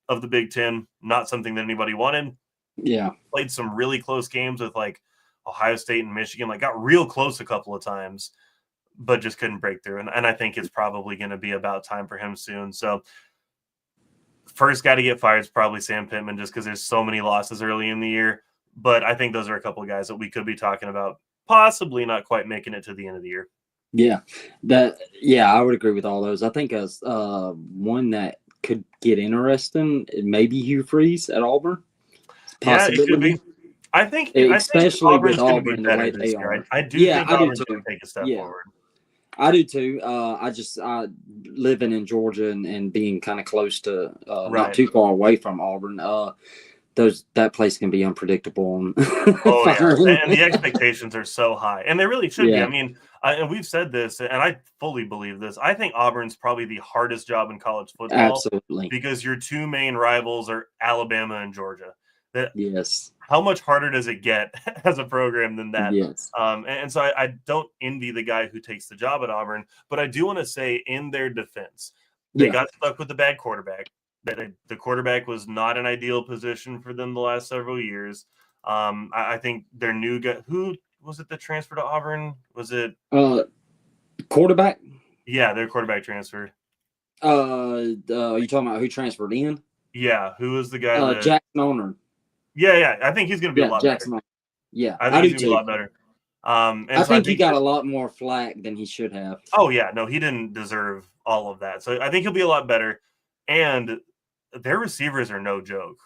of the Big Ten, not something that anybody wanted. Played some really close games with like Ohio State and Michigan, like got real close a couple of times, but just couldn't break through. And I think it's probably going to be about time for him soon. So first guy to get fired is probably Sam Pittman, just because there's so many losses early in the year. But I think those are a couple of guys that we could be talking about possibly not quite making it to the end of the year. I would agree with all those. I think as one that could get interesting, maybe Hugh Freeze at Auburn. Yeah, it could be. I think Auburn's going to be better this year. I do think Auburn's going to take a step forward. I do too. I living in Georgia and being kind of close to, not too far away from Auburn. That place can be unpredictable. And the expectations are so high, and they really should be. And we've said this, and I fully believe this. I think Auburn's probably the hardest job in college football. Absolutely, because your two main rivals are Alabama and Georgia. Yes. How much harder does it get as a program than that? Yes. And so I don't envy the guy who takes the job at Auburn, but I do want to say in their defense, they got stuck with the bad quarterback. The quarterback was not an ideal position for them the last several years. I think their new guy, who was it that transferred to Auburn? Was it quarterback? Yeah, their quarterback transfer. Are you talking about who transferred in? Yeah, who was the guy? Jackson Arnold. Yeah. I think he's going to be a lot Jackson better. Yeah, I think he's going to be a lot better. I think he got a lot more flack than he should have. Oh, yeah. No, he didn't deserve all of that. So I think he'll be a lot better. And their receivers are no joke.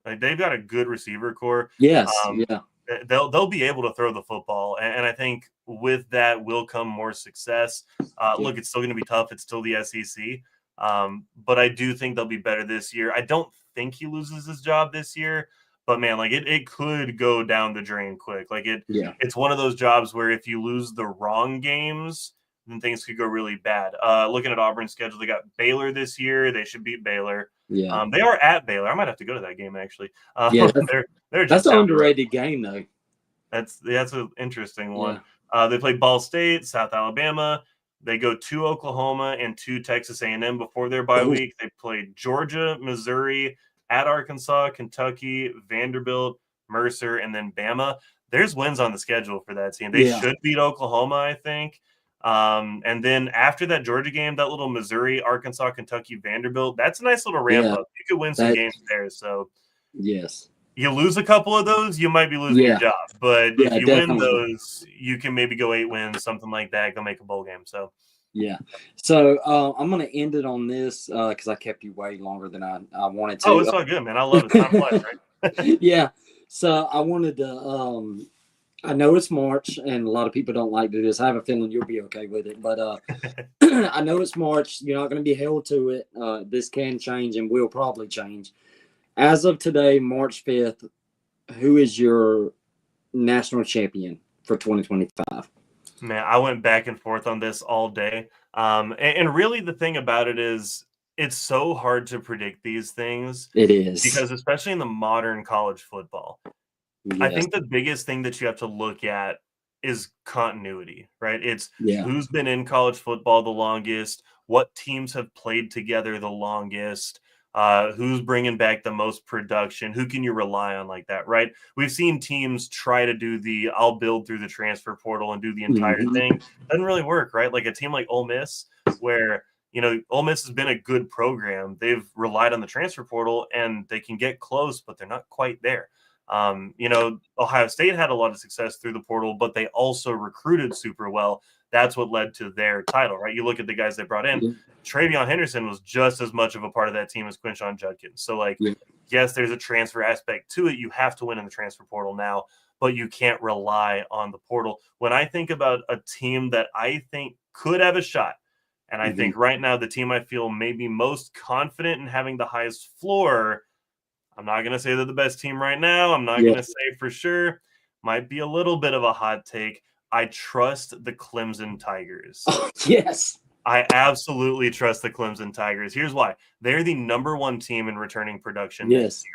Like, they've got a good receiver core. Yes. Um, Yeah. they'll be able to throw the football, and I think with that will come more success. Yeah. Look, it's still going to be tough. It's still the SEC, but I do think they'll be better this year. I don't think he loses his job this year, but man, like it could go down the drain quick. Like Yeah. it's one of those jobs where if you lose the wrong games, then things could go really bad. Looking at Auburn's schedule, they got Baylor this year. They should beat Baylor. Yeah. They are at Baylor. I might have to go to that game actually. Yeah. They're That's just an down. underrated game, though. That's an interesting one. Yeah. They play Ball State, South Alabama. They go to Oklahoma and to Texas A&M before their bye Ooh. week. They play Georgia, Missouri, at Arkansas, Kentucky, Vanderbilt, Mercer, and then Bama. There's wins on the schedule for that team. They Yeah. should beat Oklahoma, I think. And then after that Georgia game, that little Missouri, Arkansas, Kentucky, Vanderbilt, that's a nice little ramp up. You could win some games there. So yes. You lose a couple of those, you might be losing your job. But if you win those, you can maybe go 8 wins, something like that, go make a bowl game. So yeah. So I'm going to end it on this because I kept you way longer than I wanted to. Oh, it's all good, man. I love it. Time flies, right? Yeah. So I wanted to I know it's March and a lot of people don't like to do this. I have a feeling you'll be okay with it. But I know it's March. You're not going to be held to it. This can change and will probably change. As of today, March 5th, who is your national champion for 2025? Man, I went back and forth on this all day. And really the thing about it is it's so hard to predict these things. It is. Because especially in the modern college football, yes. I think the biggest thing that you have to look at is continuity, right? It's who's been in college football the longest, what teams have played together the longest, who's bringing back the most production, who can you rely on like that, right? We've seen teams try to do the I'll build through the transfer portal and do the entire thing. Doesn't really work, right? Like a team like Ole Miss, where Ole Miss has been a good program. They've relied on the transfer portal and they can get close, but they're not quite there. Ohio State had a lot of success through the portal, but they also recruited super well. That's what led to their title, right? You look at the guys they brought in. Travion Henderson was just as much of a part of that team as Quinshon Judkins. So, yes, there's a transfer aspect to it. You have to win in the transfer portal now, but you can't rely on the portal. When I think about a team that I think could have a shot, and I think right now the team I feel maybe most confident in having the highest floor, I'm not going to say they're the best team right now. I'm not going to say for sure. Might be a little bit of a hot take. I trust the Clemson Tigers. Oh, yes. I absolutely trust the Clemson Tigers. Here's why. They're the #1 team in returning production. Yes.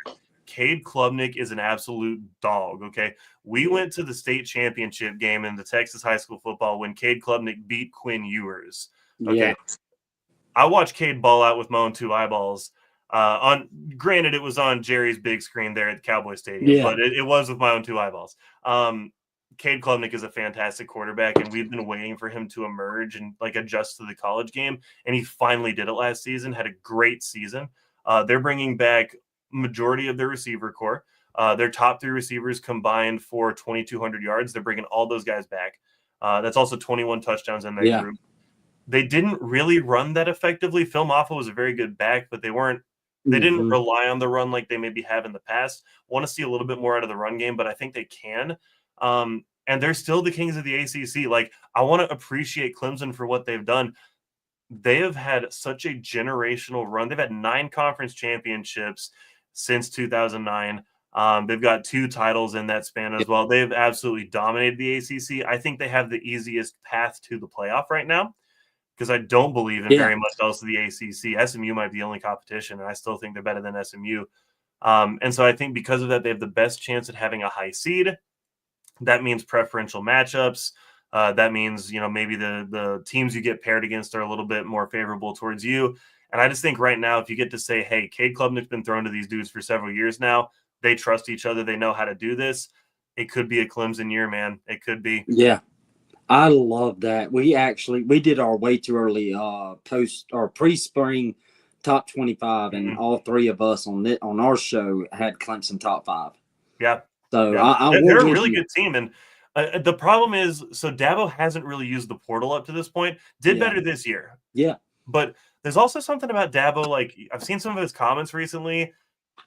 Cade Klubnik is an absolute dog, okay? We went to the state championship game in the Texas high school football when Cade Klubnik beat Quinn Ewers. Okay. Yeah. I watched Cade ball out with my own 2 eyeballs. Granted, it was on Jerry's big screen there at the Cowboy Stadium, but it was with my own 2 eyeballs. Cade Klubnik is a fantastic quarterback, and we've been waiting for him to emerge and adjust to the college game. And he finally did it last season, had a great season. They're bringing back majority of their receiver core. Their top 3 receivers combined for 2,200 yards. They're bringing all those guys back. That's also 21 touchdowns in that group. They didn't really run that effectively. Phil Maffa was a very good back, but they didn't rely on the run like they maybe have in the past. Want to see a little bit more out of the run game, but I think they can. And they're still the kings of the ACC. I want to appreciate Clemson for what they've done. They have had such a generational run. They've had 9 conference championships since 2009. They've got 2 titles in that span as well. They've absolutely dominated the ACC. I think they have the easiest path to the playoff right now, because I don't believe in very much else of the ACC. SMU might be the only competition, and I still think they're better than SMU. And so I think because of that, they have the best chance at having a high seed. That means preferential matchups. That means, maybe the teams you get paired against are a little bit more favorable towards you. And I just think right now, if you get to say, hey, Cade Klubnik's been thrown to these dudes for several years now, they trust each other, they know how to do this, it could be a Clemson year, man. It could be. Yeah. I love that. We did our way too early post or pre-spring top 25, and all 3 of us on our show had Clemson top 5. Yeah. So they're a really good team. And the problem is, so Dabo hasn't really used the portal up to this point. Did better this year. Yeah. But there's also something about Dabo. I've seen some of his comments recently.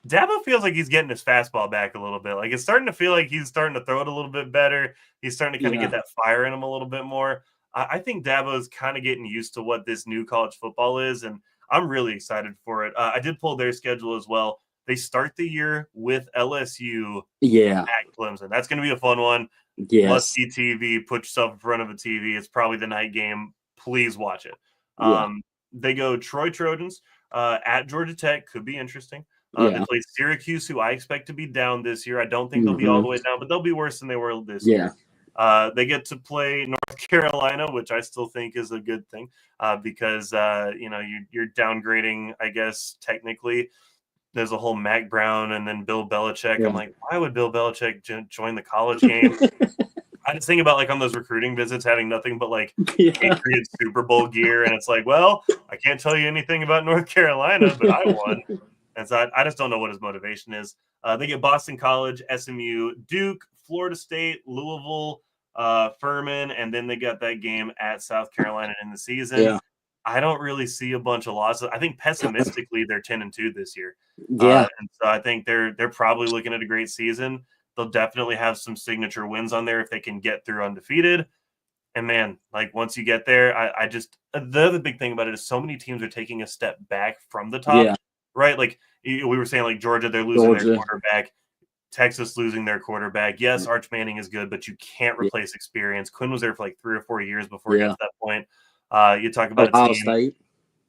Dabo feels like he's getting his fastball back a little bit. Like it's starting to feel like he's starting to throw it a little bit better. He's starting to kind of get that fire in him a little bit more. I think Dabo is kind of getting used to what this new college football is, and I'm really excited for it. I did pull their schedule as well. They start the year with LSU at Clemson. That's going to be a fun one. Yes. Must-see TV. Put yourself in front of a TV. It's probably the night game. Please watch it. They go Troy Trojans at Georgia Tech. Could be interesting. They play Syracuse, who I expect to be down this year. I don't think they'll be all the way down, but they'll be worse than they were this year. They get to play North Carolina, which I still think is a good thing because you're downgrading, I guess, technically. There's a whole Mac Brown and then Bill Belichick. I'm like, why would Bill Belichick join the college game? I just think about like on those recruiting visits having nothing but like Patriots Super Bowl gear, and it's like, well, I can't tell you anything about North Carolina, but I won. And so I just don't know what his motivation is. They get Boston College, SMU, Duke, Florida State, Louisville, Furman, and then they got that game at South Carolina in the season. I don't really see a bunch of losses. I think pessimistically they're 10-2 this year. And so I think they're probably looking at a great season. They'll definitely have some signature wins on there if they can get through undefeated. And man, like once you get there, I just the other big thing about it is so many teams are taking a step back from the top. Right? Like we were saying, like Georgia, they're losing their quarterback. Texas losing their quarterback. Yes, Arch Manning is good, but you can't replace experience. Quinn was there for like 3 or 4 years before he got to that point. You talk about Ohio State.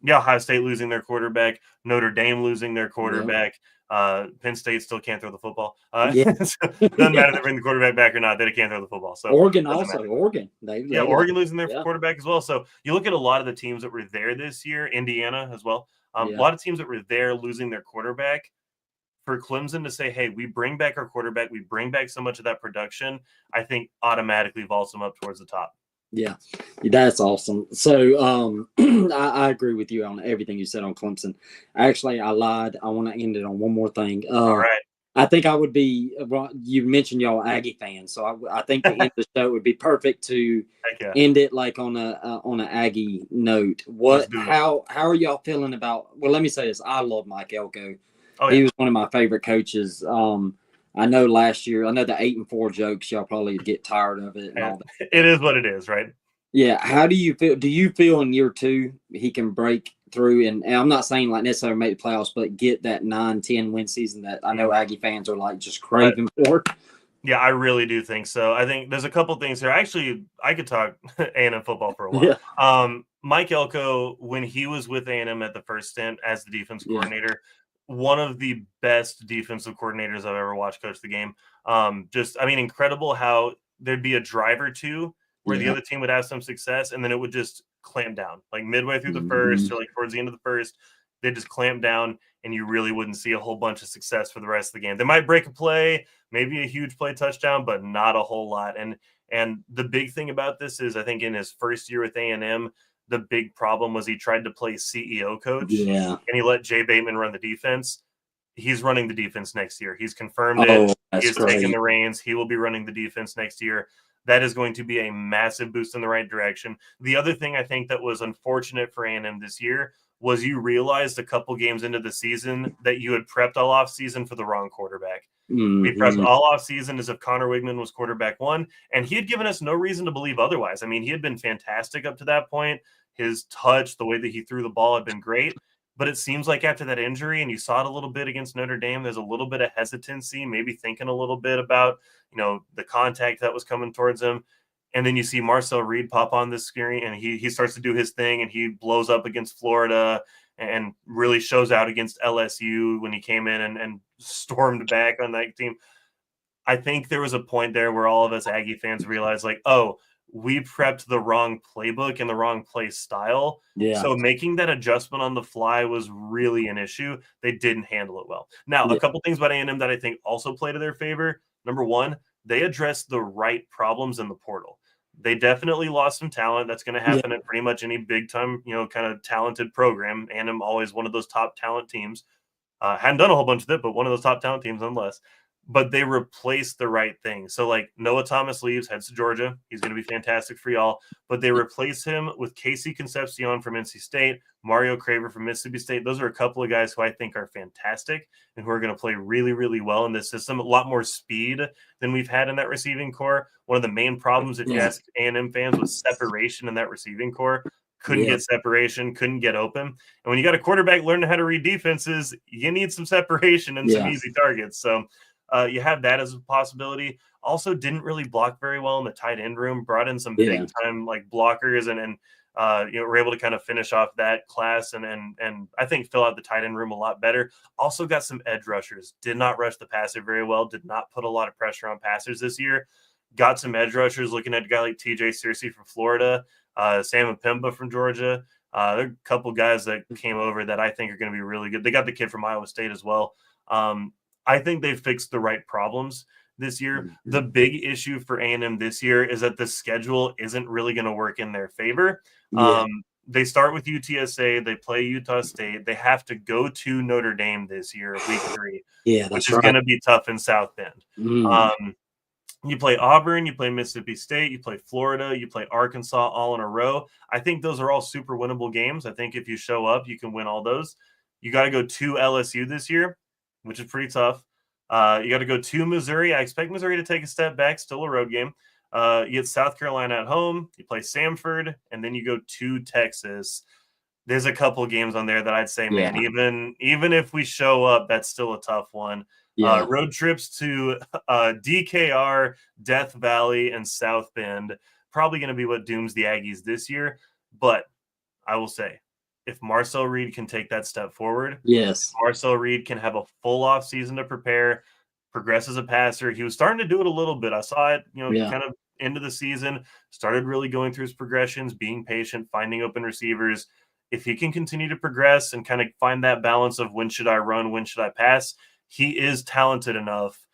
Yeah, Ohio State losing their quarterback. Notre Dame losing their quarterback. Penn State still can't throw the football. So it doesn't matter if they bring the quarterback back or not. They can't throw the football. So Oregon also. Oregon. Oregon losing their quarterback as well. So you look at a lot of the teams that were there this year, Indiana as well. A lot of teams that were there losing their quarterback. For Clemson to say, hey, we bring back our quarterback, we bring back so much of that production, I think automatically vaults them up towards the top. Yeah, that's awesome. So I agree with you on everything you said on Clemson. Actually, I lied. I want to end it on one more thing. All right. I think I would be – you mentioned y'all Aggie fans, so I think the end of the show would be perfect to end it like on an Aggie note. How are y'all feeling about – well, let me say this. I love Mike Elko. He was one of my favorite coaches. I know last year, I know the 8-4 jokes, y'all probably get tired of it and all that. It is what it is, right? Yeah. How do you feel? Do you feel in year 2 he can break through? And I'm not saying like necessarily make the playoffs, but get that 9-10 win season that I know Aggie fans are like just craving for? Yeah, I really do think so. I think there's a couple things here. Actually, I could talk A&M football for a while. Mike Elko, when he was with A&M at the first stint as the defense coordinator, one of the best defensive coordinators I've ever watched coach the game. Incredible how there'd be a drive or two where the other team would have some success, and then it would just clamp down. Like midway through the first or like towards the end of the first, they just clamp down, and you really wouldn't see a whole bunch of success for the rest of the game. They might break a play, maybe a huge play touchdown, but not a whole lot. And the big thing about this is I think in his first year with A&M, the big problem was he tried to play CEO coach and he let Jay Bateman run the defense. He's running the defense next year. He's confirmed it. He has taken the reins. He will be running the defense next year. That is going to be a massive boost in the right direction. The other thing I think that was unfortunate for A&M this year was you realized a couple games into the season that you had prepped all off season for the wrong quarterback. We prepped all off season as if Connor Wigman was quarterback 1, and he had given us no reason to believe otherwise. I mean, he had been fantastic up to that point. His touch, the way that he threw the ball had been great. But it seems like after that injury, and you saw it a little bit against Notre Dame, there's a little bit of hesitancy, maybe thinking a little bit about, the contact that was coming towards him. And then you see Marcel Reed pop on the screen, and he starts to do his thing, and he blows up against Florida and really shows out against LSU when he came in and stormed back on that team. I think there was a point there where all of us Aggie fans realized, like, oh, we prepped the wrong playbook and the wrong play style. So making that adjustment on the fly was really an issue. They didn't handle it well. Now, a couple things about A&M that I think also play to their favor. Number one, they addressed the right problems in the portal. They definitely lost some talent. That's going to happen at pretty much any big time, kind of talented program. A&M always one of those top talent teams. Hadn't done a whole bunch of it, but one of those top talent teams nonetheless. but they replaced the right thing. So like Noah Thomas leaves, heads to Georgia. He's going to be fantastic for y'all. But they replace him with Casey Concepcion from NC State, Mario Craver from Mississippi State. Those are a couple of guys who I think are fantastic and who are going to play really, really well in this system. A lot more speed than we've had in that receiving core. One of the main problems, if you ask A&M fans, was separation in that receiving core. Couldn't get separation, couldn't get open. And when you got a quarterback learning how to read defenses, you need some separation and some easy targets. So you have that as a possibility. Also didn't really block very well in the tight end room, brought in some big time like blockers and were able to kind of finish off that class and I think fill out the tight end room a lot better. Also got some edge rushers, did not rush the passer very well, did not put a lot of pressure on passers this year. Got some edge rushers, looking at a guy like TJ Searcy from Florida, Sam Mpemba from Georgia. There are a couple guys that came over that I think are going to be really good. They got the kid from Iowa State as well. I think they fixed the right problems this year. Mm-hmm. The big issue for A&M this year is that the schedule isn't really going to work in their favor. They start with UTSA. They play Utah State. They have to go to Notre Dame this year, week 3, which is going to be tough in South Bend. You play Auburn, you play Mississippi State, you play Florida, you play Arkansas all in a row. I think those are all super winnable games. I think if you show up, you can win all those. You got to go to LSU this year, which is pretty tough. You got to go to Missouri. I expect Missouri to take a step back, still a road game. You get South Carolina at home. You play Samford, and then you go to Texas. There's a couple of games on there that I'd say, man, even if we show up, that's still a tough one. Road trips to DKR, Death Valley, and South Bend. Probably going to be what dooms the Aggies this year. But I will say, if Marcel Reed can take that step forward, Marcel Reed can have a full off season to prepare, progress as a passer. He was starting to do it a little bit. I saw it, kind of into the season, started really going through his progressions, being patient, finding open receivers. If he can continue to progress and kind of find that balance of when should I run, when should I pass, he is talented enough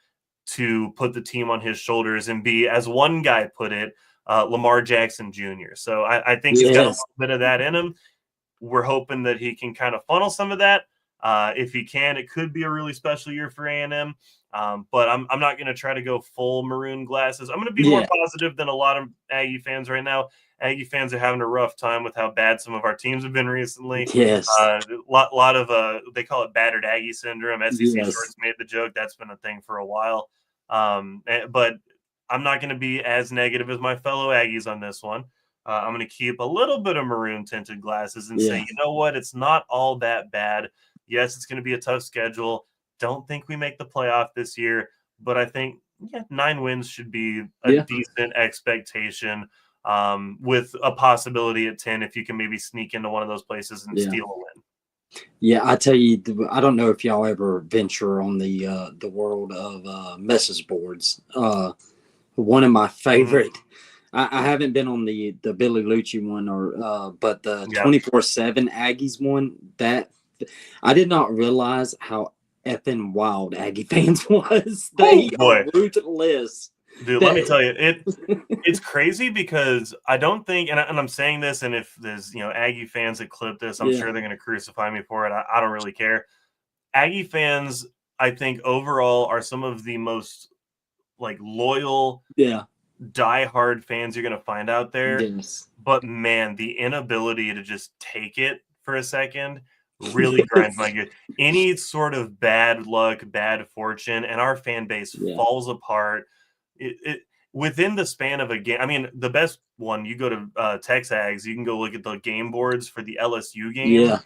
to put the team on his shoulders and be, as one guy put it, Lamar Jackson Jr. So I think he's got a little bit of that in him. We're hoping that he can kind of funnel some of that. If he can, it could be a really special year for A&M. But I'm not going to try to go full maroon glasses. I'm going to be more positive than a lot of Aggie fans right now. Aggie fans are having a rough time with how bad some of our teams have been recently. Lot of they call it battered Aggie syndrome. SEC Shorts made the joke. That's been a thing for a while. But I'm not going to be as negative as my fellow Aggies on this one. I'm going to keep a little bit of maroon tinted glasses and say, you know what? It's not all that bad. Yes, it's going to be a tough schedule. Don't think we make the playoff this year, but I think 9 wins should be a decent expectation, with a possibility at 10 if you can maybe sneak into one of those places and steal a win. Yeah, I tell you, I don't know if y'all ever venture on the world of message boards. One of my favorite. I haven't been on the Billy Lucci one but the 24/7 Aggies one. That I did not realize how effing wild Aggie fans was. They are ruthless. Dude, let me tell you, it's crazy because I don't think, and I'm saying this, and if there's Aggie fans that clip this, I'm sure they're going to crucify me for it. I don't really care. Aggie fans, I think overall, are some of the most loyal, diehard fans you're going to find out there. But man, the inability to just take it for a second really grinds my gears. Any sort of bad luck, bad fortune, and our fan base falls apart. It within the span of a game. I mean, the best one, you go to Texags, you can go look at the game boards for the LSU game.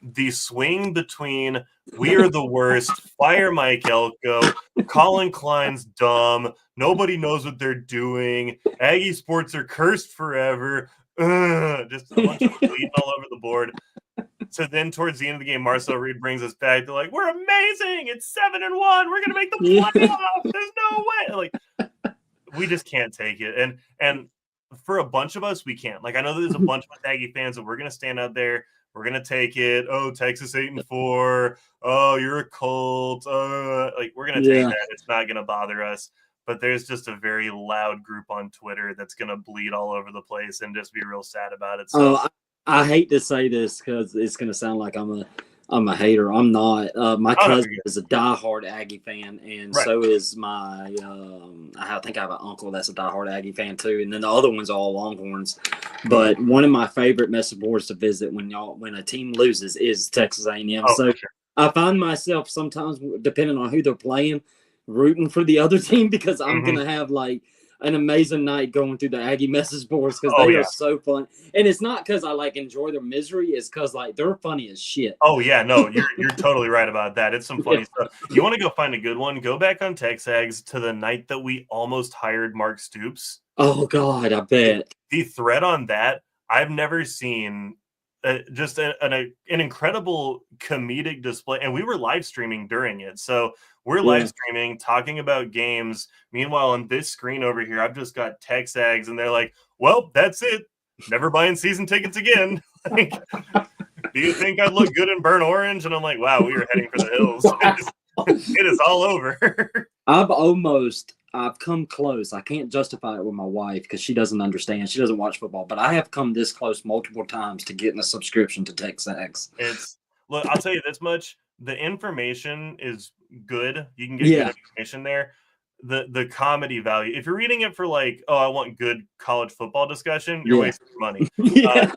The swing between we are the worst, fire Mike Elko, Colin Klein's dumb, nobody knows what they're doing, Aggie sports are cursed forever, just a bunch of bleeding all over the board. So then towards the end of the game, Marcel Reed brings us back to we're amazing. It's 7-1. We're gonna make the playoffs. There's no way. We just can't take it. And for a bunch of us, we can't. I know there's a bunch of Aggie fans that we're gonna stand out there. We're gonna take it. Oh, Texas 8-4. Oh, you're a cult. We're gonna take that. It's not gonna bother us. But there's just a very loud group on Twitter that's gonna bleed all over the place and just be real sad about it. So I hate to say this because it's going to sound like I'm I'm a hater. I'm not. My Oh, no, cousin you're good. is a diehard Aggie fan, and Right. so is my. I think I have an uncle that's a diehard Aggie fan too, and then the other ones are all Longhorns. But one of my favorite message boards to visit when a team loses is Texas A&M. Oh, So for sure. I find myself sometimes, depending on who they're playing, rooting for the other team because I'm Mhm. gonna have like an amazing night going through the Aggie message boards because Oh, they yeah. are so fun. And it's not because I like enjoy their misery; it's because like they're funny as shit. Oh, yeah, no, you're totally right about that. It's some funny Yeah. stuff. You wanna go find a good one? Go back on TexAgs to the night that we almost hired Mark Stoops. Oh God, I bet. The thread on that, I've never seen just an incredible comedic display. And we were live streaming during it. So we're live Yeah. streaming, talking about games. Meanwhile, on this screen over here, I've just got TexAgs, and they're like, well, that's it. Never buying season tickets again. Like, do you think I'd look good in burnt orange? And I'm like, wow, we are heading for the hills. It is all over. I've come close. I can't justify it with my wife because she doesn't understand. She doesn't watch football, but I have come this close multiple times to getting a subscription to TexAgs. Look, I'll tell you this much. The information is good. You can get Yeah. good information there. The comedy value. If you're reading it for like, oh, I want good college football discussion, you're Yeah. wasting your money. Yeah.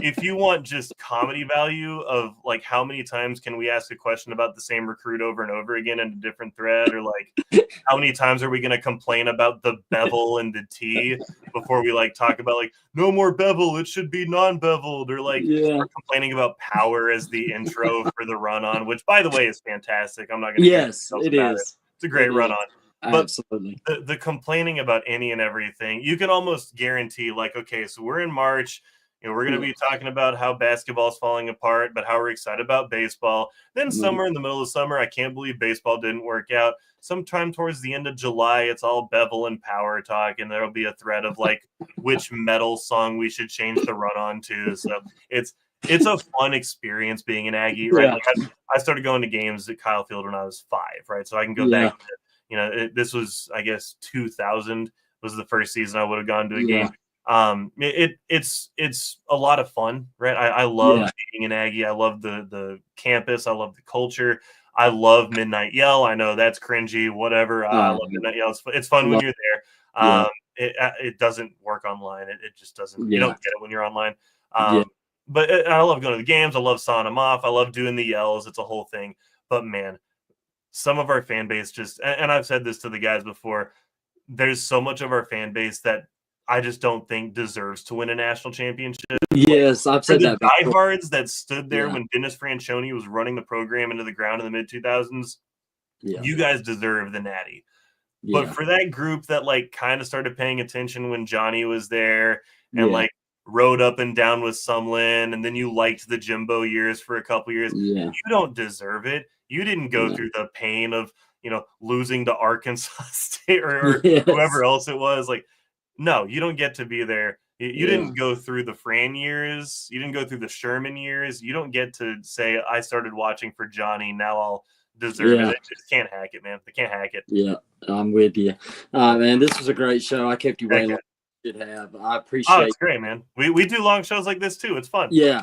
If you want just comedy value of like how many times can we ask a question about the same recruit over and over again in a different thread, or like how many times are we going to complain about the bevel and the T before we like talk about like no more bevel, it should be non-beveled, or like Yeah. we're complaining about power as the intro for the run on, which by the way is fantastic. I'm not going to Yes, it about is. It's a great It run is. on. But Absolutely. the complaining about any and everything, you can almost guarantee, like, okay, so we're in March, we're going to be talking about how basketball's falling apart, but how we're excited about baseball. Then somewhere in the middle of summer, I can't believe baseball didn't work out. Sometime towards the end of July, it's all bevel and power talk, and there'll be a thread of like which metal song we should change the run on to. So it's a fun experience being an Aggie, right? Yeah. Like I started going to games at Kyle Field when I was 5, right? So I can go Yeah. back to, this was, I guess, 2000 was the first season I would have gone to a game. It's a lot of fun, right? I love being an Aggie. I love the campus. I love the culture. I love Midnight Yell. I know that's cringy, whatever. I love Midnight Yell. It's fun when you're there. It doesn't work online. It just doesn't. You don't get it when you're online. But I love going to the games. I love sawing them off. I love doing the yells. It's a whole thing. But man, some of our fan base just, and I've said this to the guys before, there's so much of our fan base that I just don't think deserves to win a national championship. Yes, I've said that before. Diehards that stood there when Dennis Franchione was running the program into the ground in the mid 2000s, you guys deserve the natty. But for that group that like kind of started paying attention when Johnny was there and like rode up and down with Sumlin, and then you liked the Jimbo years for a couple years, you don't deserve it. You didn't go through the pain of losing to Arkansas State or whoever else it was. Like, no, you don't get to be there. You didn't go through the Fran years. You didn't go through the Sherman years. You don't get to say, I started watching for Johnny. Now I'll deserve it. They just can't hack it, man. They can't hack it. Yeah, I'm with you. Man, this was a great show. I kept you way longer than you should have. I appreciate it. Oh, it's great, man. We do long shows like this too. It's fun. Yeah.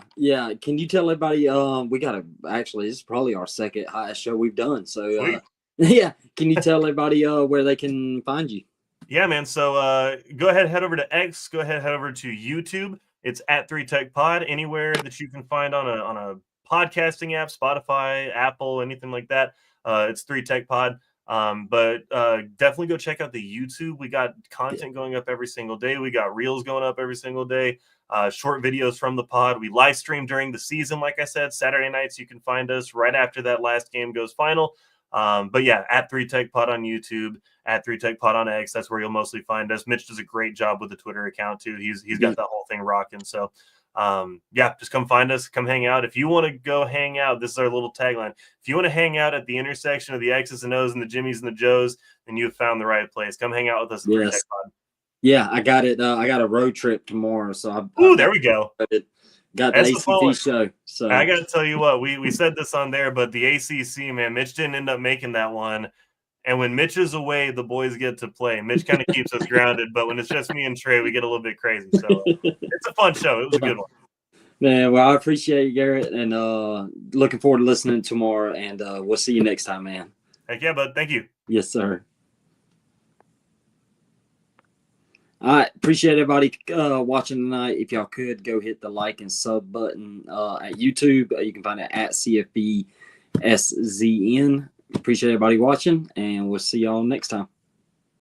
Can you tell everybody, we got to, actually, this is probably our second highest show we've done. So, can you tell everybody where they can find you? Yeah, man. So go ahead, head over to X. Go ahead, head over to YouTube. It's at 3Tech Pod. Anywhere that you can find on a podcasting app, Spotify, Apple, anything like that. It's 3Tech Pod. But definitely go check out the YouTube. We got content going up every single day. We got reels going up every single day. Short videos from the pod. We live stream during the season, like I said, Saturday nights. You can find us right after that last game goes final. But yeah, at 3Tech Pod on YouTube, at 3Tech Pod on X. That's where you'll mostly find us. Mitch does a great job with the Twitter account too. He's got that whole thing rocking. So just come find us, come hang out. If you want to go hang out, this is our little tagline. If you want to hang out at the intersection of the X's and O's and the Jimmys and the Joes, then you've found the right place. Come hang out with us at 3Tech Pod. Yeah, I got it. I got a road trip tomorrow, so there we go. Got the ACC show. So I got to tell you what, we said this on there, but the ACC, man, Mitch didn't end up making that one. And when Mitch is away, the boys get to play. Mitch kind of keeps us grounded, but when it's just me and Trey, we get a little bit crazy. So it's a fun show. It was a good one. Man, well, I appreciate you, Garrett, and looking forward to listening tomorrow. And we'll see you next time, man. Heck yeah, bud. Thank you. Yes, sir. All right, appreciate everybody watching tonight. If y'all could go hit the like and sub button at YouTube, you can find it at CFBSZN. Appreciate everybody watching, and we'll see y'all next time.